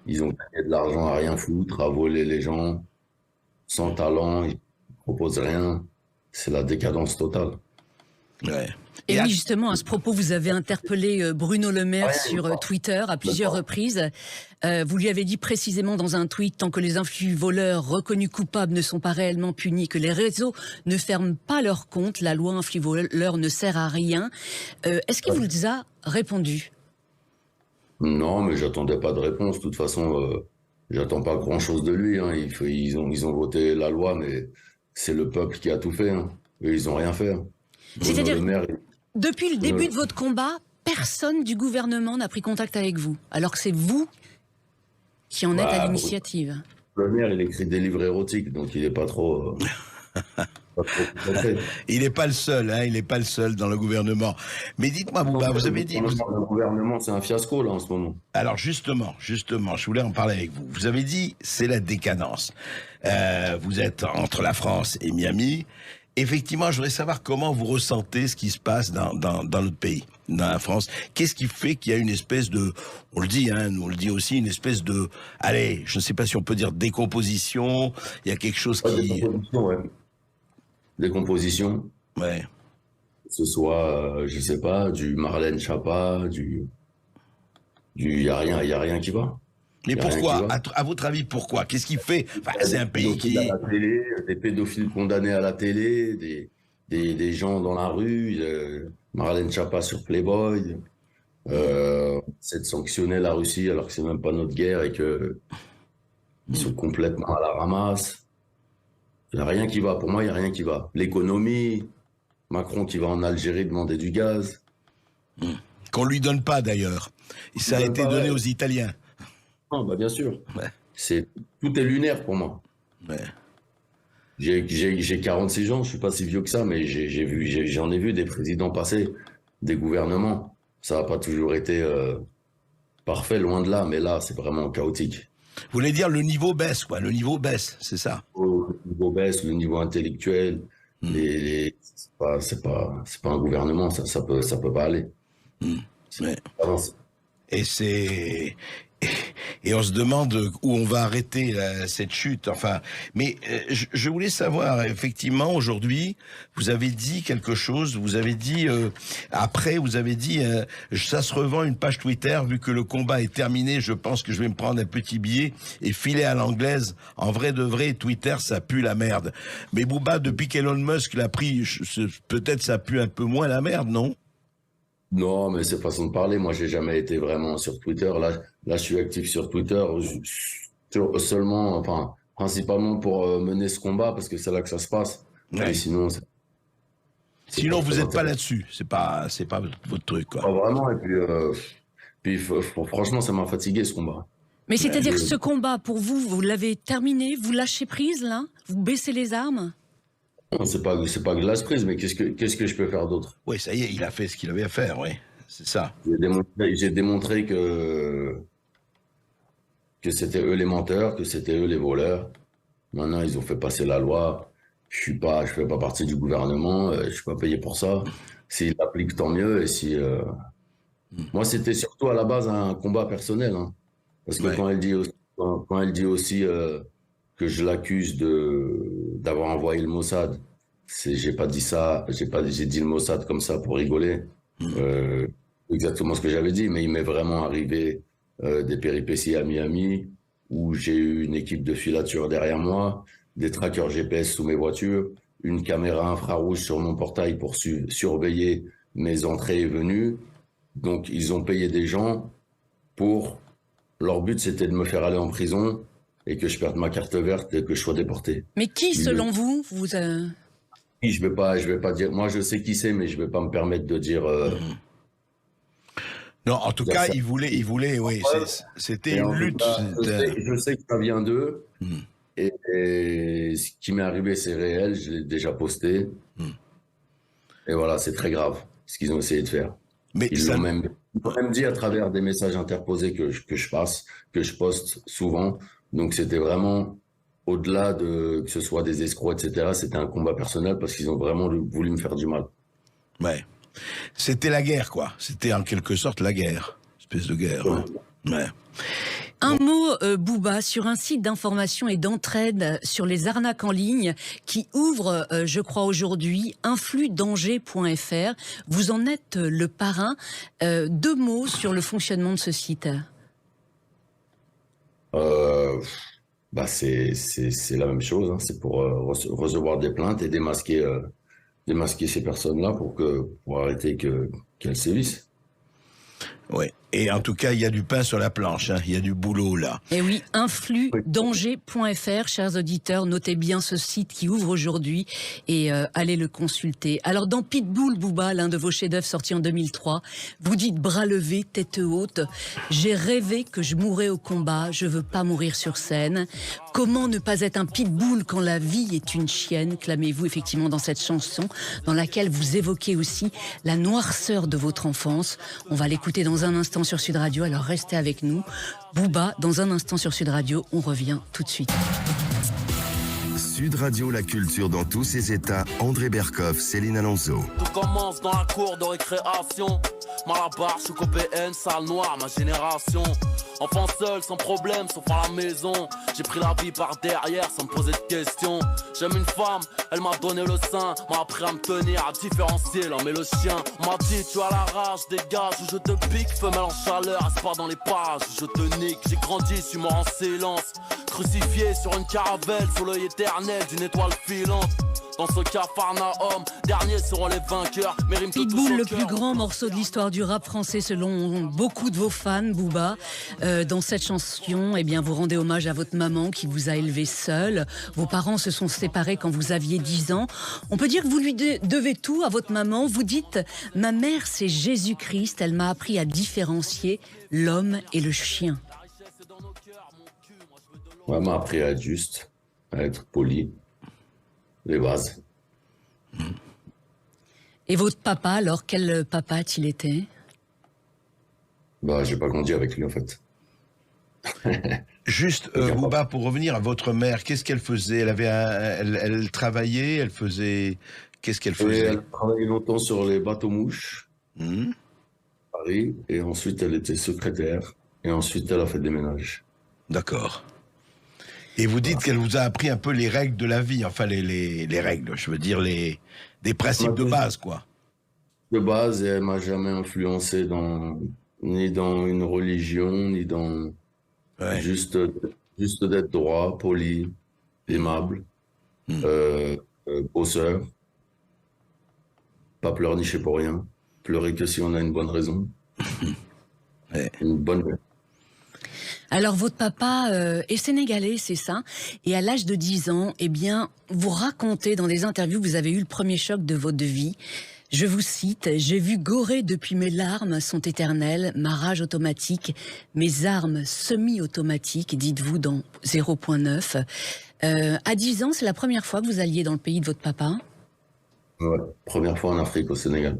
Ils ont gagné de l'argent à rien foutre, à voler les gens, sans talent, ils ne proposent rien. C'est la décadence totale. Ouais. Et oui, justement, à ce propos, vous avez interpellé Bruno Le Maire sur Twitter à plusieurs reprises. Vous lui avez dit précisément dans un tweet, tant que les influx-voleurs reconnus coupables ne sont pas réellement punis, que les réseaux ne ferment pas leurs comptes, la loi influx-voleur ne sert à rien. Est-ce qu'il vous a répondu ? Non, mais j'attendais pas de réponse. De toute façon, j'attends pas grand-chose de lui. Ils ont voté la loi, mais c'est le peuple qui a tout fait. Et ils ont rien fait. C'est-à-dire, depuis le début de votre combat, personne du gouvernement n'a pris contact avec vous, alors que c'est vous qui en êtes à l'initiative. Le maire, il écrit des livres érotiques, donc il n'est pas trop... Il n'est pas le seul, il n'est pas le seul dans le gouvernement. Mais dites-moi, Bouba, vous avez dit... Le gouvernement, c'est un fiasco, là, en ce moment. Alors, justement, je voulais en parler avec vous. Vous avez dit, c'est la décadence. Vous êtes entre la France et Miami. Effectivement, je voudrais savoir comment vous ressentez ce qui se passe dans notre pays, dans la France. Qu'est-ce qui fait qu'il y a une espèce de, on le dit, nous on le dit aussi, une espèce de, allez, je ne sais pas si on peut dire décomposition. Il y a quelque chose qui... Décomposition, ouais. Décomposition. Ouais. Que ce soit, je sais pas, du Marlène Schiappa, il y a rien qui va. Mais pourquoi, à votre avis, pourquoi? Qu'est-ce qui fait? C'est un pays qui... À la télé, des pédophiles condamnés à la télé, des gens dans la rue, Marlène Schiappa sur Playboy, c'est de sanctionner la Russie alors que c'est même pas notre guerre et que ils sont complètement à la ramasse. Il n'y a rien qui va. Pour moi, il n'y a rien qui va. L'économie, Macron qui va en Algérie demander du gaz. Qu'on lui donne pas d'ailleurs. Ça a été donné aux Italiens. Non, bien sûr. Ouais. Tout est lunaire pour moi. Ouais. J'ai 46 ans, je suis pas si vieux que ça, mais j'en ai vu des présidents passer, des gouvernements. Ça n'a pas toujours été parfait, loin de là, mais là, c'est vraiment chaotique. Vous voulez dire le niveau baisse, quoi. Le niveau baisse, c'est ça. Le niveau baisse, le niveau intellectuel. C'est pas un gouvernement, ça peut pas aller. Ouais. Et Et on se demande où on va arrêter cette chute. Enfin, mais je voulais savoir, effectivement, aujourd'hui, vous avez dit quelque chose. Vous avez dit après, vous avez dit ça se revend une page Twitter. Vu que le combat est terminé, je pense que je vais me prendre un petit billet et filer à l'anglaise. En vrai de vrai, Twitter, ça pue la merde. Mais Booba, depuis qu'Elon Musk l'a pris, peut-être ça pue un peu moins la merde, non? Non, mais c'est façon de parler. Moi, j'ai jamais été vraiment sur Twitter. Là, je suis actif sur Twitter seulement, enfin, principalement pour mener ce combat parce que c'est là que ça se passe. Ouais. Et sinon, sinon vous n'êtes pas là-dessus. C'est pas votre truc, quoi. Pas vraiment. Et puis franchement, ça m'a fatigué ce combat. Mais c'est-à-dire que ce combat, pour vous, vous l'avez terminé, vous lâchez prise, là? Vous baissez les armes? Non, c'est pas glace prise, mais qu'est-ce que je peux faire d'autre? Oui, ça y est, il a fait ce qu'il avait à faire, oui. C'est ça. J'ai démontré que c'était eux les menteurs, que c'était eux les voleurs. Maintenant, ils ont fait passer la loi. Je fais pas partie du gouvernement. Je suis pas payé pour ça. S'ils l'appliquent, tant mieux. Et si moi, c'était surtout à la base un combat personnel, hein. Parce que quand elle dit aussi que je l'accuse d'avoir envoyé le Mossad, j'ai pas dit ça. J'ai dit le Mossad comme ça pour rigoler. Exactement ce que j'avais dit, mais il m'est vraiment arrivé des péripéties à Miami où j'ai eu une équipe de filature derrière moi, des trackers GPS sous mes voitures, une caméra infrarouge sur mon portail pour surveiller mes entrées et venues. Donc ils ont payé des gens pour... Leur but, c'était de me faire aller en prison et que je perde ma carte verte et que je sois déporté. Mais qui, selon vous, Je vais pas dire... Moi, je sais qui c'est, mais je vais pas me permettre de dire... Non, en tout cas, il voulait, oui, c'était une lutte. Je sais que ça vient d'eux, et ce qui m'est arrivé, c'est réel, je l'ai déjà posté, et voilà, c'est très grave, ce qu'ils ont essayé de faire. Mais ils l'ont même dit à travers des messages interposés que je poste souvent, donc c'était vraiment, au-delà de que ce soit des escrocs, etc., c'était un combat personnel, parce qu'ils ont vraiment voulu me faire du mal. Ouais. C'était la guerre, quoi. C'était en quelque sorte la guerre. Espèce de guerre. Hein. Ouais. Un mot, Booba, sur un site d'information et d'entraide sur les arnaques en ligne qui ouvre, je crois aujourd'hui, influxdanger.fr. Vous en êtes le parrain. 2 mots sur le fonctionnement de ce site. C'est la même chose. Hein. C'est pour recevoir des plaintes et démasquer ces personnes-là pour arrêter qu'elles sévissent. Oui. Et en tout cas, il y a du pain sur la planche, hein. Il y a du boulot là. Et oui, influxdanger.fr, chers auditeurs, notez bien ce site qui ouvre aujourd'hui et allez le consulter. Alors dans Pitbull, Booba, l'un de vos chefs-d'œuvre sortis en 2003, vous dites bras levés, tête haute, j'ai rêvé que je mourrais au combat, je veux pas mourir sur scène. Comment ne pas être un pitbull quand la vie est une chienne, clamez-vous effectivement dans cette chanson, dans laquelle vous évoquez aussi la noirceur de votre enfance. On va l'écouter dans un instant sur Sud Radio, alors restez avec nous. Booba, dans un instant sur Sud Radio, on revient tout de suite. Sud Radio, la culture dans tous ses états. André Berkoff, Céline Alonso. Tout commence dans la cour de récréation. Malabar, je suis copéenne, salle noire, ma génération. Enfant seul, sans problème, sauf à la maison. J'ai pris la vie par derrière sans me poser de questions. J'aime une femme, elle m'a donné le sein. M'a appris à me tenir, à différencier l'homme et le chien. On m'a dit, tu as la rage, dégage ou je te pique. Femelle en chaleur, reste pas dans les parages, je te nique. J'ai grandi, suis mort en silence. Crucifié sur une caravelle, sous l'œil éternel d'une étoile filante. Dans ce Capharnaüm, derniers seront les vainqueurs. Pitbull, le plus grand morceau de l'histoire du rap français selon beaucoup de vos fans, Booba. Dans cette chanson, eh bien, vous rendez hommage à votre maman qui vous a élevé seule. Vos parents se sont séparés quand vous aviez 10 ans. On peut dire que vous lui devez tout à votre maman. Vous dites, ma mère c'est Jésus-Christ, elle m'a appris à différencier l'homme et le chien. Ouais, elle m'a appris à être juste, à être poli. Les bases. Et votre papa, alors, quel papa a-t-il été? J'ai pas grandi avec lui, en fait. Juste, Booba, pour revenir à votre mère, qu'est-ce qu'elle faisait? Elle travaillait, elle faisait... Qu'est-ce qu'elle faisait? Elle travaillait longtemps sur les bateaux-mouches, Paris, et ensuite elle était secrétaire. Et ensuite, elle a fait des ménages. D'accord. Et vous dites qu'elle vous a appris un peu les règles de la vie, enfin les règles, je veux dire des principes de base, quoi. De base, et elle m'a jamais influencé ni dans une religion, ni dans juste d'être droit, poli, aimable, bosseur, pas pleurnicher pour rien, pleurer que si on a une bonne raison, une bonne. Alors, votre papa est sénégalais, c'est ça? Et à l'âge de 10 ans, eh bien, vous racontez dans des interviews que vous avez eu le premier choc de votre vie. Je vous cite, « J'ai vu Gorée depuis mes larmes sont éternelles, ma rage automatique, mes armes semi-automatiques, dites-vous dans 0.9. À 10 ans, c'est la première fois que vous alliez dans le pays de votre papa? Ouais, première fois en Afrique, au Sénégal.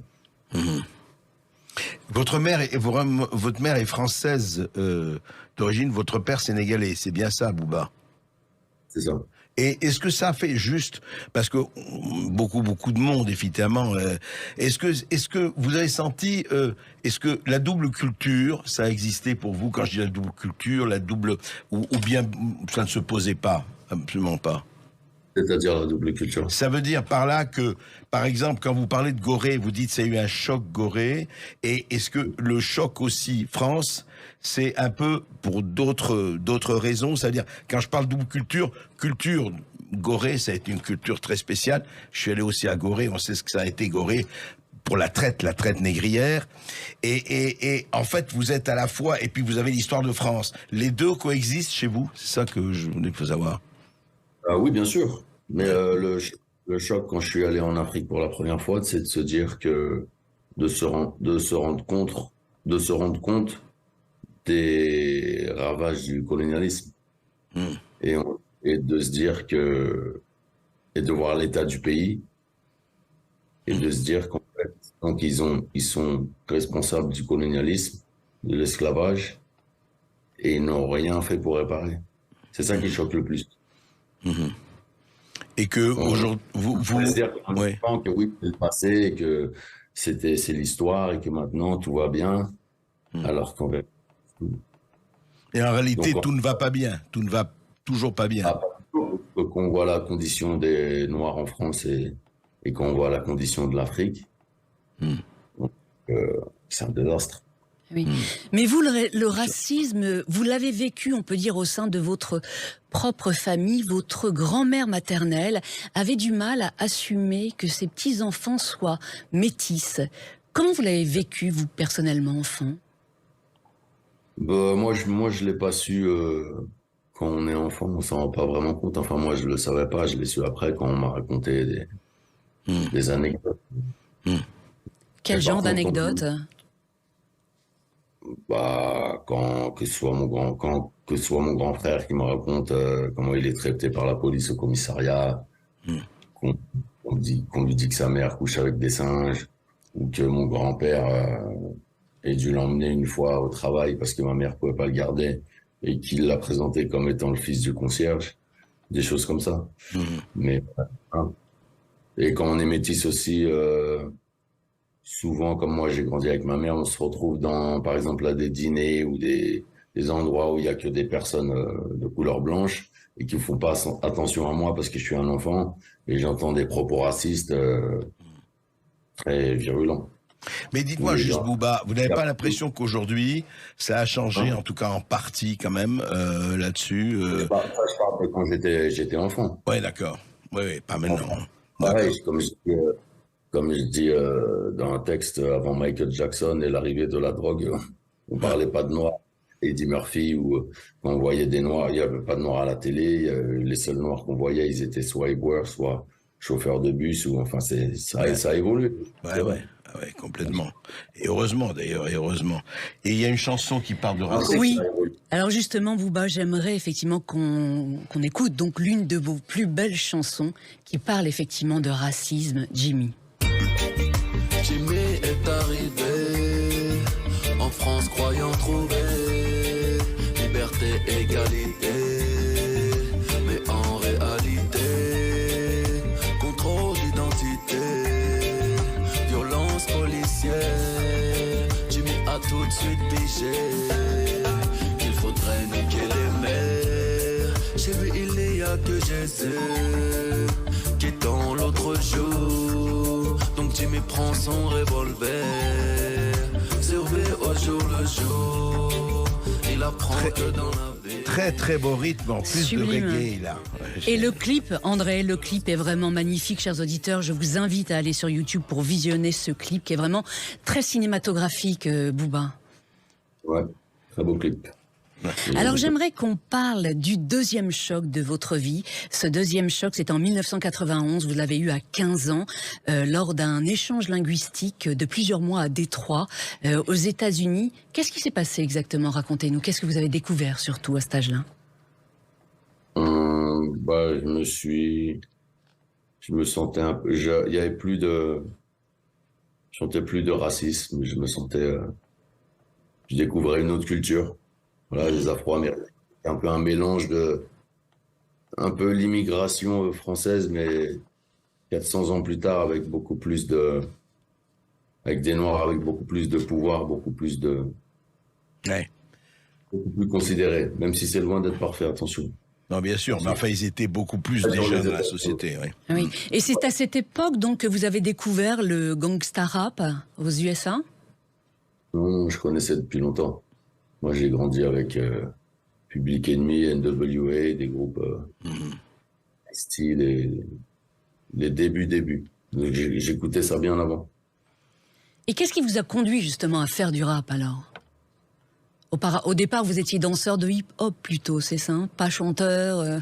Votre mère est française d'origine, votre père sénégalais, c'est bien ça, Bouba? C'est ça. Et est-ce que ça fait juste, parce que beaucoup de monde, évidemment, est-ce que vous avez senti, est-ce que la double culture, ça a existé pour vous? Quand je dis la double culture, ou bien ça ne se posait pas, absolument pas? C'est-à-dire la double culture. Ça veut dire par là que, par exemple, quand vous parlez de Gorée, vous dites qu'il y a eu un choc Gorée, et est-ce que le choc aussi France, c'est un peu pour d'autres raisons? C'est-à-dire, quand je parle double culture, Gorée, ça a été une culture très spéciale. Je suis allé aussi à Gorée, on sait ce que ça a été Gorée pour la traite négrière. Et en fait, vous êtes à la fois, et puis vous avez l'histoire de France. Les deux coexistent chez vous? C'est ça que je voulais vous savoir. Ah oui, bien sûr. Mais le choc quand je suis allé en Afrique pour la première fois, c'est de se dire que de se rendre compte des ravages du colonialisme et de se dire et de voir l'état du pays et de se dire qu'en fait, donc ils sont responsables du colonialisme, de l'esclavage et ils n'ont rien fait pour réparer. C'est ça qui choque le plus. Et que aujourd'hui, vous dire que oui, c'est le passé, que c'est l'histoire et que maintenant tout va bien, alors qu'en fait. Et en réalité, tout ne va pas bien, tout ne va toujours pas bien. Qu'on voit la condition des Noirs en France et qu'on voit la condition de l'Afrique, c'est un désastre. Oui. Mais vous, le racisme, vous l'avez vécu, on peut dire, au sein de votre propre famille. Votre grand-mère maternelle avait du mal à assumer que ses petits-enfants soient métis. Comment vous l'avez vécu, vous, personnellement, enfant? Moi, je l'ai pas su quand on est enfant, on s'en rend pas vraiment compte. Enfin, moi, je le savais pas, je l'ai su après quand on m'a raconté des anecdotes. Quel genre d'anecdotes? Que ce soit mon grand frère qui me raconte comment il est traité par la police au commissariat, qu'on lui dit que sa mère couche avec des singes, ou que mon grand-père ait dû l'emmener une fois au travail parce que ma mère pouvait pas le garder et qu'il l'a présenté comme étant le fils du concierge, des choses comme ça. Mais et quand on est métis aussi, souvent, comme moi j'ai grandi avec ma mère, on se retrouve par exemple à des dîners ou des endroits où il y a que des personnes de couleur blanche et qui ne font pas attention à moi parce que je suis un enfant et j'entends des propos racistes très virulents. Mais dites-moi juste, Bouba, vous n'avez pas l'impression qu'aujourd'hui, ça a changé, en tout cas en partie quand même, là-dessus Je parle de quand j'étais enfant. Ouais, d'accord. Oui, pas maintenant. Pareil, comme je dis dans un texte avant Michael Jackson et l'arrivée de la drogue, on parlait pas de noirs. Eddie Murphy, où quand on voyait des noirs, il n'y avait pas de noirs à la télé. Les seuls noirs qu'on voyait, ils étaient soit éboueurs, soit chauffeurs de bus. Ça a évolué. Ouais, complètement. Et heureusement, d'ailleurs, et heureusement. Et il y a une chanson qui parle de racisme. Oui. Alors justement, Bouba, j'aimerais effectivement qu'on écoute donc l'une de vos plus belles chansons qui parle effectivement de racisme, Jimmy. Jimmy est arrivé en France croyant trouver liberté, égalité, mais en réalité contrôle d'identité, violence policière. Jimmy a tout de suite pigé voudrait niquer les mers. Chez lui il y a que Jésus qui est dans l'autre jour. Donc Jimmy prend son revolver, surveille au jour le jour. Il apprend que dans la vie. Très très beau rythme, en plus Sublime. de reggae là. Et le clip, André, le clip est vraiment magnifique, chers auditeurs. Je vous invite à aller sur YouTube pour visionner ce clip qui est vraiment très cinématographique, Booba. Ouais, très beau clip. Alors j'aimerais qu'on parle du deuxième choc de votre vie. Ce deuxième choc, c'est en 1991, vous l'avez eu à 15 ans, lors d'un échange linguistique de plusieurs mois à Détroit, aux États-Unis. Qu'est-ce qui s'est passé exactement? Racontez-nous. Qu'est-ce que vous avez découvert surtout à cet âge-là? Je me sentais un peu, il y avait plus de, je sentais plus de racisme. Je me sentais, je découvrais une autre culture. Voilà, les Afro-Américains, un peu un mélange un peu l'immigration française, mais 400 ans plus tard, avec des Noirs avec beaucoup plus de pouvoir, beaucoup plus considérés, même si c'est loin d'être parfait, attention. Non, bien sûr, mais enfin, ils étaient beaucoup plus déjà dans la société. Oui. Oui. Et c'est à cette époque donc que vous avez découvert le gangsta rap aux USA? Non, je connaissais depuis longtemps. Moi, j'ai grandi avec Public Enemy, NWA, des groupes style, les débuts. Donc, j'écoutais ça bien avant. Et qu'est-ce qui vous a conduit justement à faire du rap alors? Au départ, vous étiez danseur de hip-hop plutôt, c'est ça, hein? Pas chanteur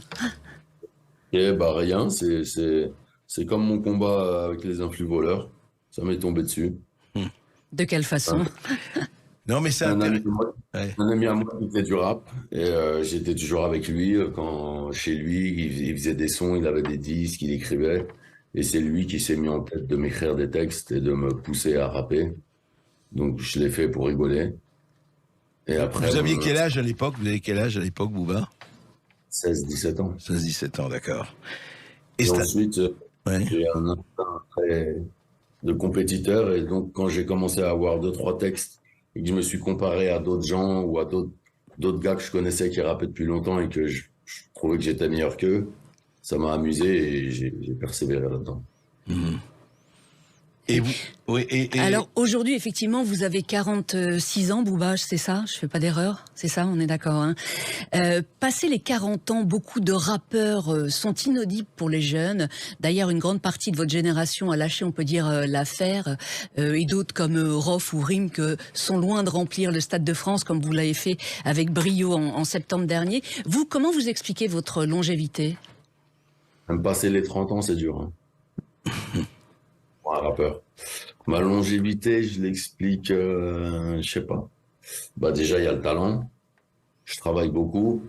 Rien, c'est comme mon combat avec les influx voleurs. Ça m'est tombé dessus. De quelle façon? Non, mais c'est un ami à moi qui fait du rap, et j'étais toujours avec lui. Chez lui, il faisait des sons, il avait des disques, il écrivait, et c'est lui qui s'est mis en tête de m'écrire des textes et de me pousser à rapper. Donc je l'ai fait pour rigoler. Et après, vous aviez quel âge à l'époque? Vous avez quel âge à l'époque, Booba? 16-17 ans. 16-17 ans, d'accord. Et ensuite, j'ai un instinct de compétiteur, et donc quand j'ai commencé à avoir 2-3 textes, et que je me suis comparé à d'autres gens ou à d'autres gars que je connaissais qui rappaient depuis longtemps et que je trouvais que j'étais meilleur qu'eux, ça m'a amusé et j'ai persévéré là-dedans. Mmh. Et vous, Alors aujourd'hui, effectivement, vous avez 46 ans, Booba, c'est ça? Je fais pas d'erreur? C'est ça, on est d'accord, hein? Passé les 40 ans, beaucoup de rappeurs sont inaudibles pour les jeunes. D'ailleurs, une grande partie de votre génération a lâché, on peut dire, l'affaire. Et d'autres comme Rof ou Rimk sont loin de remplir le Stade de France, comme vous l'avez fait avec brio en septembre dernier. Vous, comment vous expliquez votre longévité? Même passer les 30 ans, c'est dur, hein. Un rappeur. Ma longévité, je l'explique, je sais pas. Déjà, il y a le talent. Je travaille beaucoup.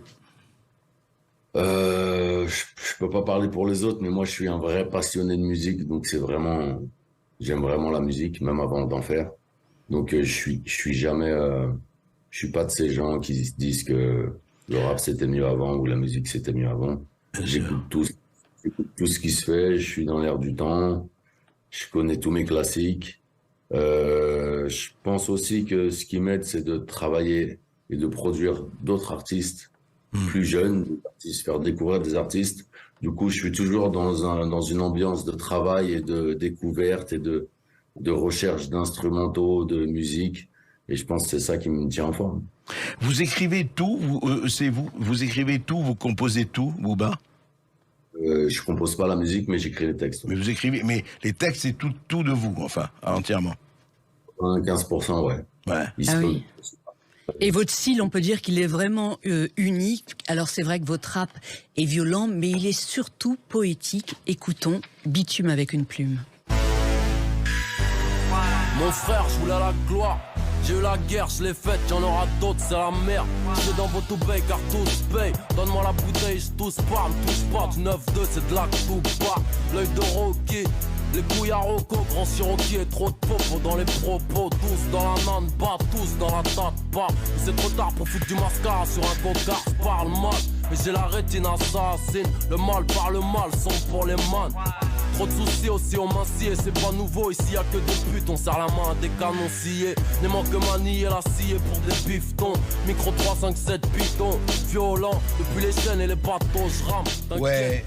Je peux pas parler pour les autres, mais moi, je suis un vrai passionné de musique, donc j'aime vraiment la musique, même avant d'en faire. Donc, je suis jamais, je suis pas de ces gens qui se disent que le rap c'était mieux avant ou la musique c'était mieux avant. J'écoute tout ce qui se fait. Je suis dans l'air du temps. Je connais tous mes classiques. Je pense aussi que ce qui m'aide, c'est de travailler et de produire d'autres artistes plus jeunes, faire découvrir des artistes. Du coup, je suis toujours dans une ambiance de travail et de découverte et de recherche d'instrumentaux, de musique. Et je pense que c'est ça qui me tient en forme. Vous écrivez tout, vous écrivez tout, vous composez tout, Booba? Je compose pas la musique, mais j'écris les textes. Mais vous écrivez, mais les textes, c'est tout de vous, enfin, entièrement. 15%, ouais. Oui. Et votre style, on peut dire qu'il est vraiment unique. Alors c'est vrai que votre rap est violent, mais il est surtout poétique. Écoutons Bitume avec une plume. Mon frère, je voulais la gloire. J'ai eu la guerre, je l'ai faite, y'en aura d'autres, c'est la merde. Je vais dans votre paye car tous paye. Donne-moi la bouteille, je touche pas, me touche pas. Du 9-2, c'est de la tout pas. L'œil de Rocky, les couilles à Rocco. Grand Cherokee et trop de popo dans les propos. Tous dans la nane, pas tous dans la tête, pas. C'est trop tard pour foutre du mascara sur un cocard. Je parle mal, mais j'ai la rétine assassine. Le mal par le mal, sont pour les man. Trop de soucis aussi on m'assied, c'est pas nouveau, ici y'a que des putes, on serre la main à des canons sciés. N'aimant que manier la scie pour des bifetons. Micro 3, 5, 7 pitons, violent, depuis les chaînes et les bateaux, j'rame. Ouais,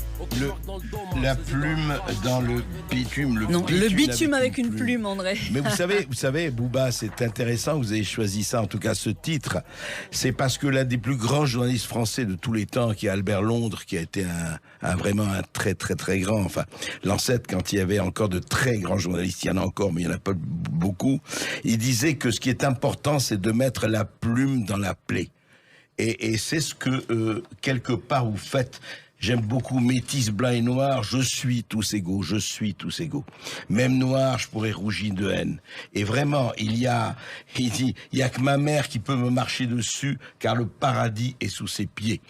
la plume dans le bitume. Non, le bitume avec une plume, André. Mais vous savez, Booba, c'est intéressant, vous avez choisi ça, en tout cas ce titre. C'est parce que l'un des plus grands journalistes français de tous les temps, qui est Albert Londres, qui a été vraiment un très très très grand, enfin, l'ancêtre quand il y avait encore de très grands journalistes, il y en a encore, mais il n'y en a pas beaucoup, il disait que ce qui est important, c'est de mettre la plume dans la plaie. Et c'est ce que, quelque part, vous faites. J'aime beaucoup métis, blanc et noir, je suis tous égaux, je suis tous égaux. Même noir, je pourrais rougir de haine. Et vraiment, il dit, il y a que ma mère qui peut me marcher dessus, car le paradis est sous ses pieds.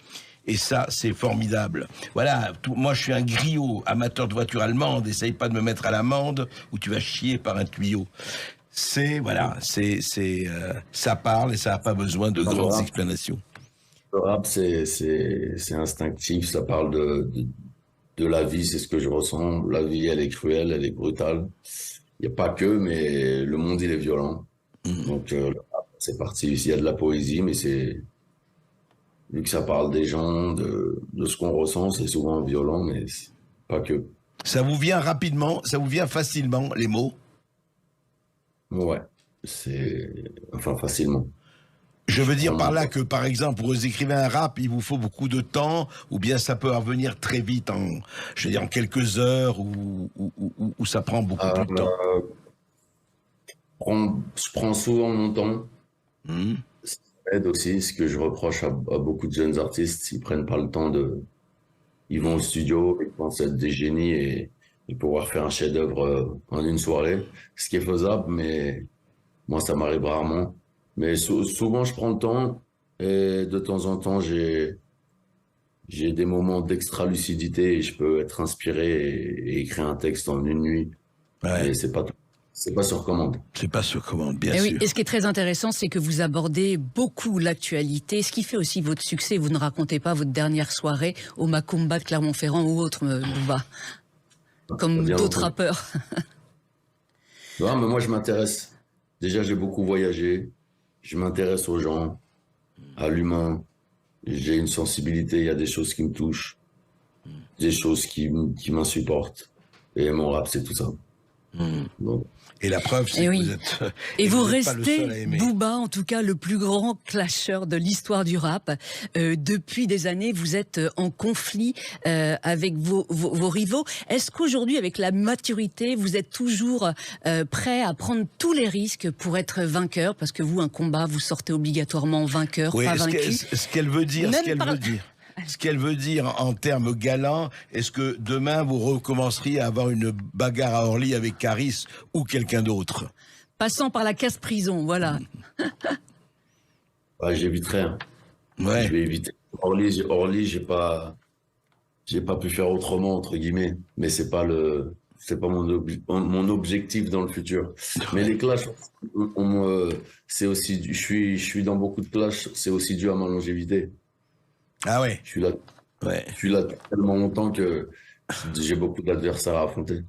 Et ça, c'est formidable. Voilà, moi je suis un griot, amateur de voiture allemande, essaye pas de me mettre à l'amende, ou tu vas chier par un tuyau. Ça parle et ça n'a pas besoin de grandes explanations. Le rap, c'est instinctif, ça parle de la vie, c'est ce que je ressens. La vie, elle est cruelle, elle est brutale. Il n'y a pas que, mais le monde, il est violent. Donc, le rap, c'est parti. Il y a de la poésie, mais vu que ça parle des gens, de ce qu'on ressent, c'est souvent violent, mais pas que. Ça vous vient rapidement, ça vous vient facilement, les mots? Ouais, facilement. Je veux dire par là que, par exemple, vous écrivez un rap, il vous faut beaucoup de temps, ou bien ça peut revenir très vite, en quelques heures, ou ça prend beaucoup plus de temps. Je prends souvent mon temps. Ça aide aussi, ce que je reproche à beaucoup de jeunes artistes, ils prennent pas le temps ils vont au studio, ils pensent être des génies et pouvoir faire un chef-d'œuvre en une soirée, ce qui est faisable, mais moi, ça m'arrive rarement. Mais souvent, je prends le temps et de temps en temps, j'ai des moments d'extra lucidité et je peux être inspiré et écrire un texte en une nuit. Ouais. Mais c'est pas sur commande. C'est pas sur commande, bien sûr. Oui, et ce qui est très intéressant, c'est que vous abordez beaucoup l'actualité, ce qui fait aussi votre succès. Vous ne racontez pas votre dernière soirée au Macumba de Clermont-Ferrand ou autre, Booba, comme d'autres rappeurs. Non, mais moi, je m'intéresse. Déjà, j'ai beaucoup voyagé. Je m'intéresse aux gens, à l'humain. J'ai une sensibilité, il y a des choses qui me touchent, des choses qui m'insupportent. Et mon rap, c'est tout ça. Donc. Et la preuve, c'est que vous êtes... Et vous restez, Booba, en tout cas, le plus grand clasheur de l'histoire du rap. Depuis des années, vous êtes en conflit avec vos rivaux. Est-ce qu'aujourd'hui, avec la maturité, vous êtes toujours prêt à prendre tous les risques pour être vainqueur? Parce que vous, un combat, vous sortez obligatoirement vainqueur, pas vaincu. Ce qu'elle veut dire, ce qu'elle veut dire en termes galants, est-ce que demain vous recommenceriez à avoir une bagarre à Orly avec Caris ou quelqu'un d'autre? Passant par la casse-prison, voilà. J'éviterai. Ouais. Je vais éviter. Orly, j'ai pas pu faire autrement, entre guillemets. Mais c'est pas mon objectif dans le futur. Mais les clashs, c'est aussi, je suis dans beaucoup de clashs, c'est aussi dû à ma longévité. Ah ouais. Je suis là tellement longtemps que j'ai beaucoup d'adversaires à affronter.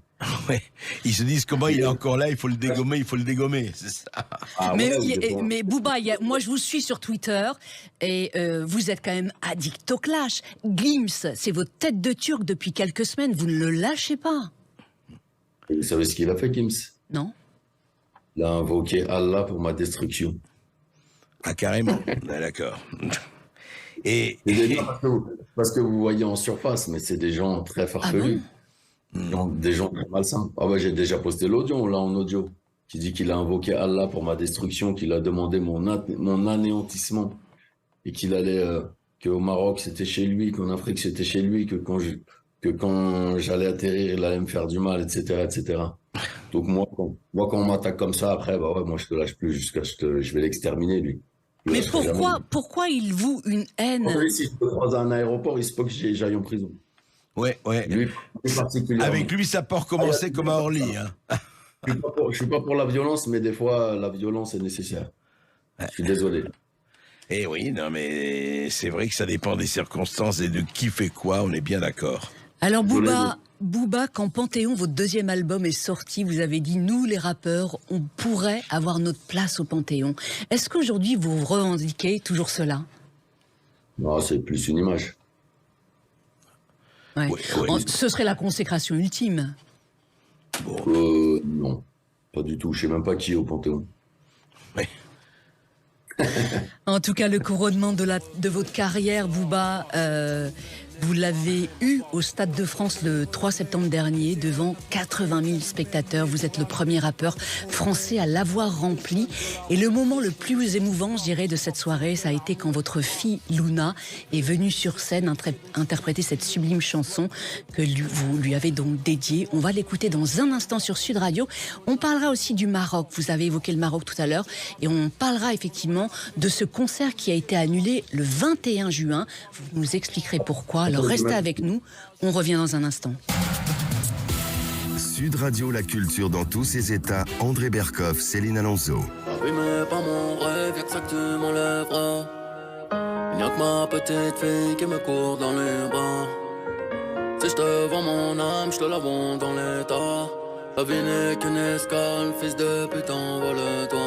Ouais. Ils se disent comment il est encore là, il faut le dégommer, c'est ça. Mais Booba, moi je vous suis sur Twitter et vous êtes quand même addict au clash. Gims, c'est votre tête de turc depuis quelques semaines, vous ne le lâchez pas. Et vous savez ce qu'il a fait, Gims? Non. Il a invoqué Allah pour ma destruction. Ah carrément, d'accord. Parce que vous voyez en surface, mais c'est des gens très farfelus. Des gens très malsains. Ah ouais, j'ai déjà posté l'audio, là, en audio, qui dit qu'il a invoqué Allah pour ma destruction, qu'il a demandé mon anéantissement, et qu'il allait, qu'au Maroc, c'était chez lui, qu'en Afrique, c'était chez lui, que quand j'allais atterrir, il allait me faire du mal, etc., etc. Donc moi, quand on m'attaque comme ça, après, moi, je te lâche plus jusqu'à je vais l'exterminer, lui. Mais pourquoi il voue une haine? Si je peux croiser un aéroport, il se peut que j'aille en prison. Ouais. Lui, avec lui, ça peut recommencer comme à Orly. Hein. Je suis pas pour la violence, mais des fois, la violence est nécessaire. Je suis désolé. Eh oui, non, mais c'est vrai que ça dépend des circonstances et de qui fait quoi, on est bien d'accord. Alors Booba, quand Panthéon, votre deuxième album est sorti, vous avez dit, nous les rappeurs, on pourrait avoir notre place au Panthéon. Est-ce qu'aujourd'hui vous revendiquez toujours cela? Non, c'est plus une image. Ouais. Ce serait la consécration ultime. Non, pas du tout. Je sais même pas qui est au Panthéon. Oui. En tout cas, le couronnement de votre carrière, Booba, vous l'avez eu au Stade de France le 3 septembre dernier devant 80 000 spectateurs. Vous êtes le premier rappeur français à l'avoir rempli. Et le moment le plus émouvant, je dirais, de cette soirée, ça a été quand votre fille Luna est venue sur scène interpréter cette sublime chanson que vous lui avez donc dédiée. On va l'écouter dans un instant sur Sud Radio. On parlera aussi du Maroc. Vous avez évoqué le Maroc tout à l'heure. Et on parlera effectivement de ce concert qui a été annulé le 21 juin. Vous nous expliquerez pourquoi. Alors restez avec nous, on revient dans un instant. Sud Radio, la culture dans tous ses états. André Berkoff, Céline Alonso. Oui, mais pas mon rêve, y'a que ça que tu m'enlèveras. Il n'y a que ma petite fille qui me court dans les bras. Si je te vends mon âme, je te la vends dans l'état. La vie n'est qu'une escale, fils de putain, envole-toi.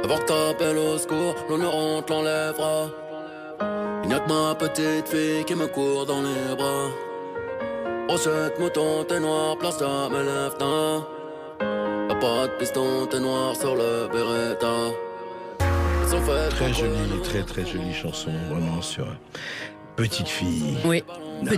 Avant que t'appelles au secours, l'honneur on te l'enlèvera. Il n'y a que ma petite fille qui me court dans les bras. Brochette, mouton, t'es noir, place ta mes lèvres. Y'a pas de piston, t'es noir sur le Beretta. Très jolie, très jolie chanson, vraiment sur petite fille. Oui,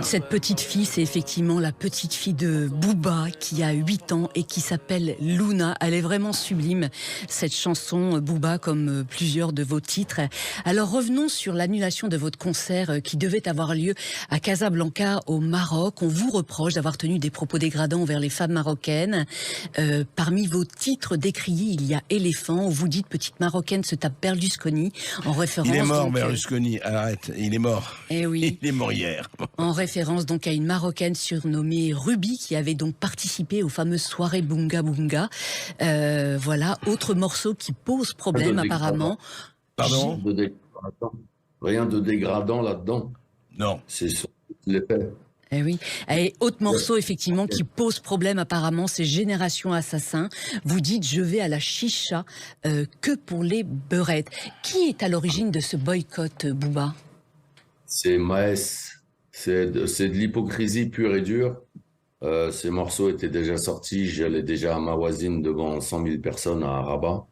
cette petite fille, c'est effectivement la petite fille de Booba qui a 8 ans et qui s'appelle Luna. Elle est vraiment sublime, cette chanson Booba, comme plusieurs de vos titres. Alors revenons sur l'annulation de votre concert qui devait avoir lieu à Casablanca au Maroc. On vous reproche d'avoir tenu des propos dégradants envers les femmes marocaines. Parmi vos titres décriés, il y a Éléphant, où vous dites petite marocaine se tape Berlusconi, en référence... Il est mort, donc, Berlusconi, arrête, il est mort. Eh oui. Il est mort hier. En référence donc à une Marocaine surnommée Ruby qui avait donc participé aux fameuses soirées Bunga Bunga. Voilà, autre morceau qui pose problème apparemment. Pardon ? Rien de dégradant là-dedans. Non. C'est sur les faits. Eh oui. Et autre morceau effectivement qui pose problème apparemment, c'est Génération Assassin. Vous dites je vais à la chicha que pour les beurettes. Qui est à l'origine de ce boycott, Booba ? C'est Maes. C'est de l'hypocrisie pure et dure. Ces morceaux étaient déjà sortis. J'allais déjà à Mawazine devant 100 000 personnes à Rabat.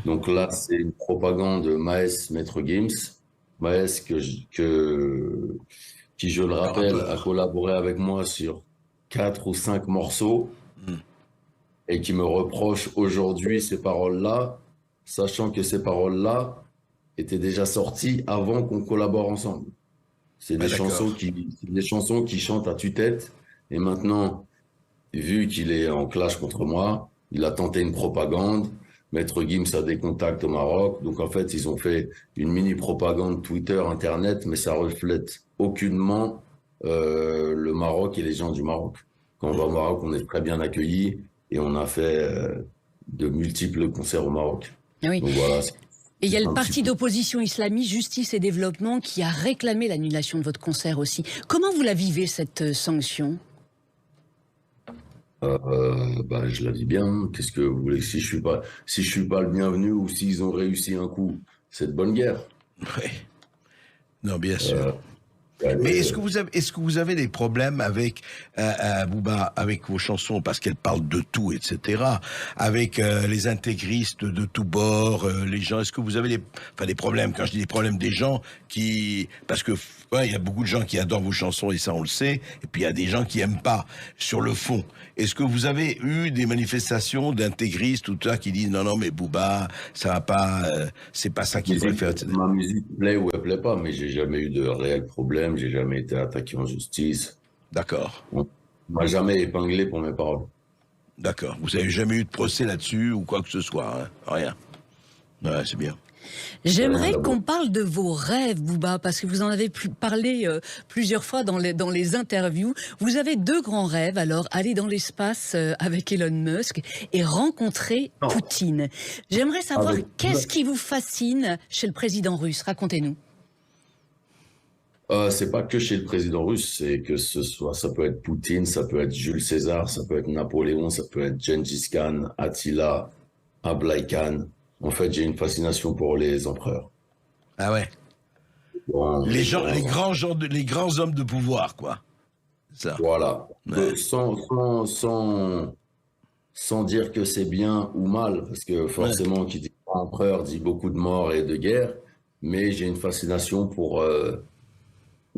Donc là, c'est une propagande de Maes Maître Gims. Maes qui, je le rappelle, a collaboré avec moi sur 4 ou 5 morceaux et qui me reproche aujourd'hui ces paroles-là, sachant que ces paroles-là étaient déjà sorties avant qu'on collabore ensemble. C'est des chansons qui chantent à tue-tête. Et maintenant, vu qu'il est en clash contre moi, il a tenté une propagande. Maître Gims a des contacts au Maroc. Donc en fait, ils ont fait une mini-propagande Twitter, Internet, mais ça reflète aucunement le Maroc et les gens du Maroc. Quand on va au Maroc, on est très bien accueillis et on a fait de multiples concerts au Maroc. Oui. Donc voilà. Et il y a le parti d'opposition islamiste Justice et Développement qui a réclamé l'annulation de votre concert aussi. Comment vous la vivez, cette sanction ? Je la vis bien. Qu'est-ce que vous voulez ? Si je suis pas le bienvenu ou s'ils ont réussi un coup, c'est de bonne guerre. Oui. Non, bien sûr. Mais est-ce que vous avez des problèmes avec Booba, avec vos chansons, parce qu'elles parlent de tout, etc., avec les intégristes de tous bords, les gens, est-ce que vous avez des problèmes, quand je dis des problèmes, des gens qui... Parce que il y a beaucoup de gens qui adorent vos chansons, et ça on le sait, et puis il y a des gens qui aiment pas, sur le fond. Est-ce que vous avez eu des manifestations d'intégristes ou tout ça qui disent non, mais Booba, ça va pas, c'est pas ça qu'il préfère, etc. Ma musique plaît ou elle plaît pas, mais j'ai jamais eu de réel problème, j'ai jamais été attaqué en justice. D'accord. On m'a jamais épinglé pour mes paroles. D'accord. Vous avez jamais eu de procès là-dessus ou quoi que ce soit, hein ? Rien. Ouais, c'est bien. J'aimerais qu'on parle de vos rêves, Booba, parce que vous en avez parlé plusieurs fois dans les interviews. Vous avez 2 grands rêves, alors aller dans l'espace avec Elon Musk et rencontrer Poutine. J'aimerais savoir qu'est-ce qui vous fascine chez le président russe. Racontez-nous. C'est pas que chez le président russe, c'est que ça peut être Poutine, ça peut être Jules César, ça peut être Napoléon, ça peut être Gengis Khan, Attila, Ablai Khan. En fait, j'ai une fascination pour les empereurs. Ah ouais. Bon, Les grands hommes de pouvoir, quoi. Ça. Voilà. Ouais. Sans dire que c'est bien ou mal, parce que forcément, qui dit empereur dit beaucoup de morts et de guerres, mais j'ai une fascination pour,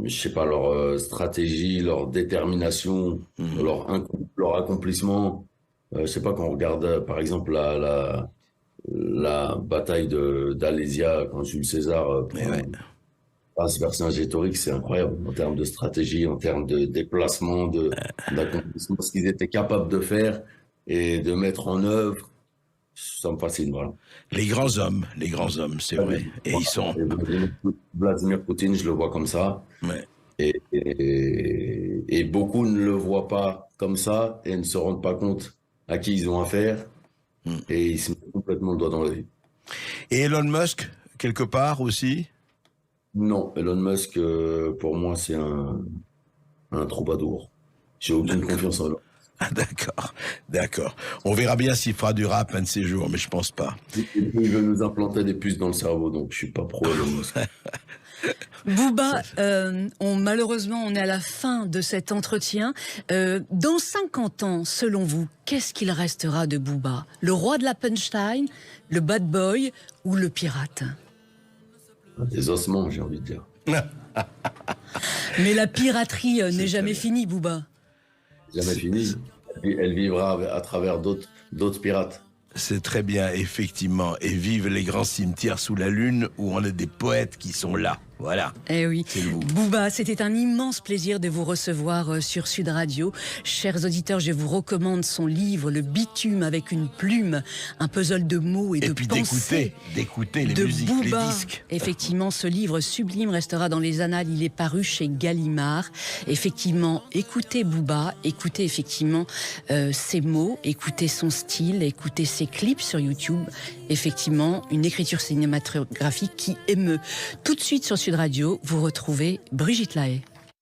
je sais pas, leur stratégie, leur détermination, leur accomplissement. Je sais pas, quand on regarde, par exemple, la bataille d'Alésia, quand Jules César passe vers Saint-Gétorix, c'est incroyable en termes de stratégie, en termes de déplacement, d'accomplissement, ce qu'ils étaient capables de faire et de mettre en œuvre. Ça me fascine, voilà. Les grands hommes, c'est vrai. Et ils sont... Vladimir Poutine, je le vois comme ça. Ouais. Et beaucoup ne le voient pas comme ça et ne se rendent pas compte à qui ils ont affaire. Et ils se mettent complètement le doigt dans l'œil. Et Elon Musk, quelque part aussi? Non, Elon Musk, pour moi, c'est un troubadour. J'ai aucune confiance en lui. Ah, d'accord. On verra bien s'il fera du rap un de ces jours, mais je pense pas. Il veut nous implanter des puces dans le cerveau, donc je suis pas pro Elon Musk. Booba, malheureusement, on est à la fin de cet entretien. Dans 50 ans, selon vous, qu'est-ce qu'il restera de Booba? Le roi de la punchline, le bad boy ou le pirate? Des ossements, j'ai envie de dire. Mais la piraterie n'est jamais finie, Booba. Jamais finie. Elle vivra à travers d'autres pirates. C'est très bien, effectivement. Et vive les grands cimetières sous la lune où on a des poètes qui sont là. Voilà. Eh oui. Booba, c'était un immense plaisir de vous recevoir sur Sud Radio. Chers auditeurs, je vous recommande son livre, Le bitume avec une plume, un puzzle de mots et de puis pensées. d'écouter les de musiques, Booba. les disques. Effectivement, ce livre sublime restera dans les annales. Il est paru chez Gallimard. Effectivement, écoutez Booba, écoutez effectivement ses mots, écoutez son style, écoutez ses clips sur YouTube. Effectivement, une écriture cinématographique qui émeut. Tout de suite sur Sud Radio, vous retrouvez Brigitte Lahaie.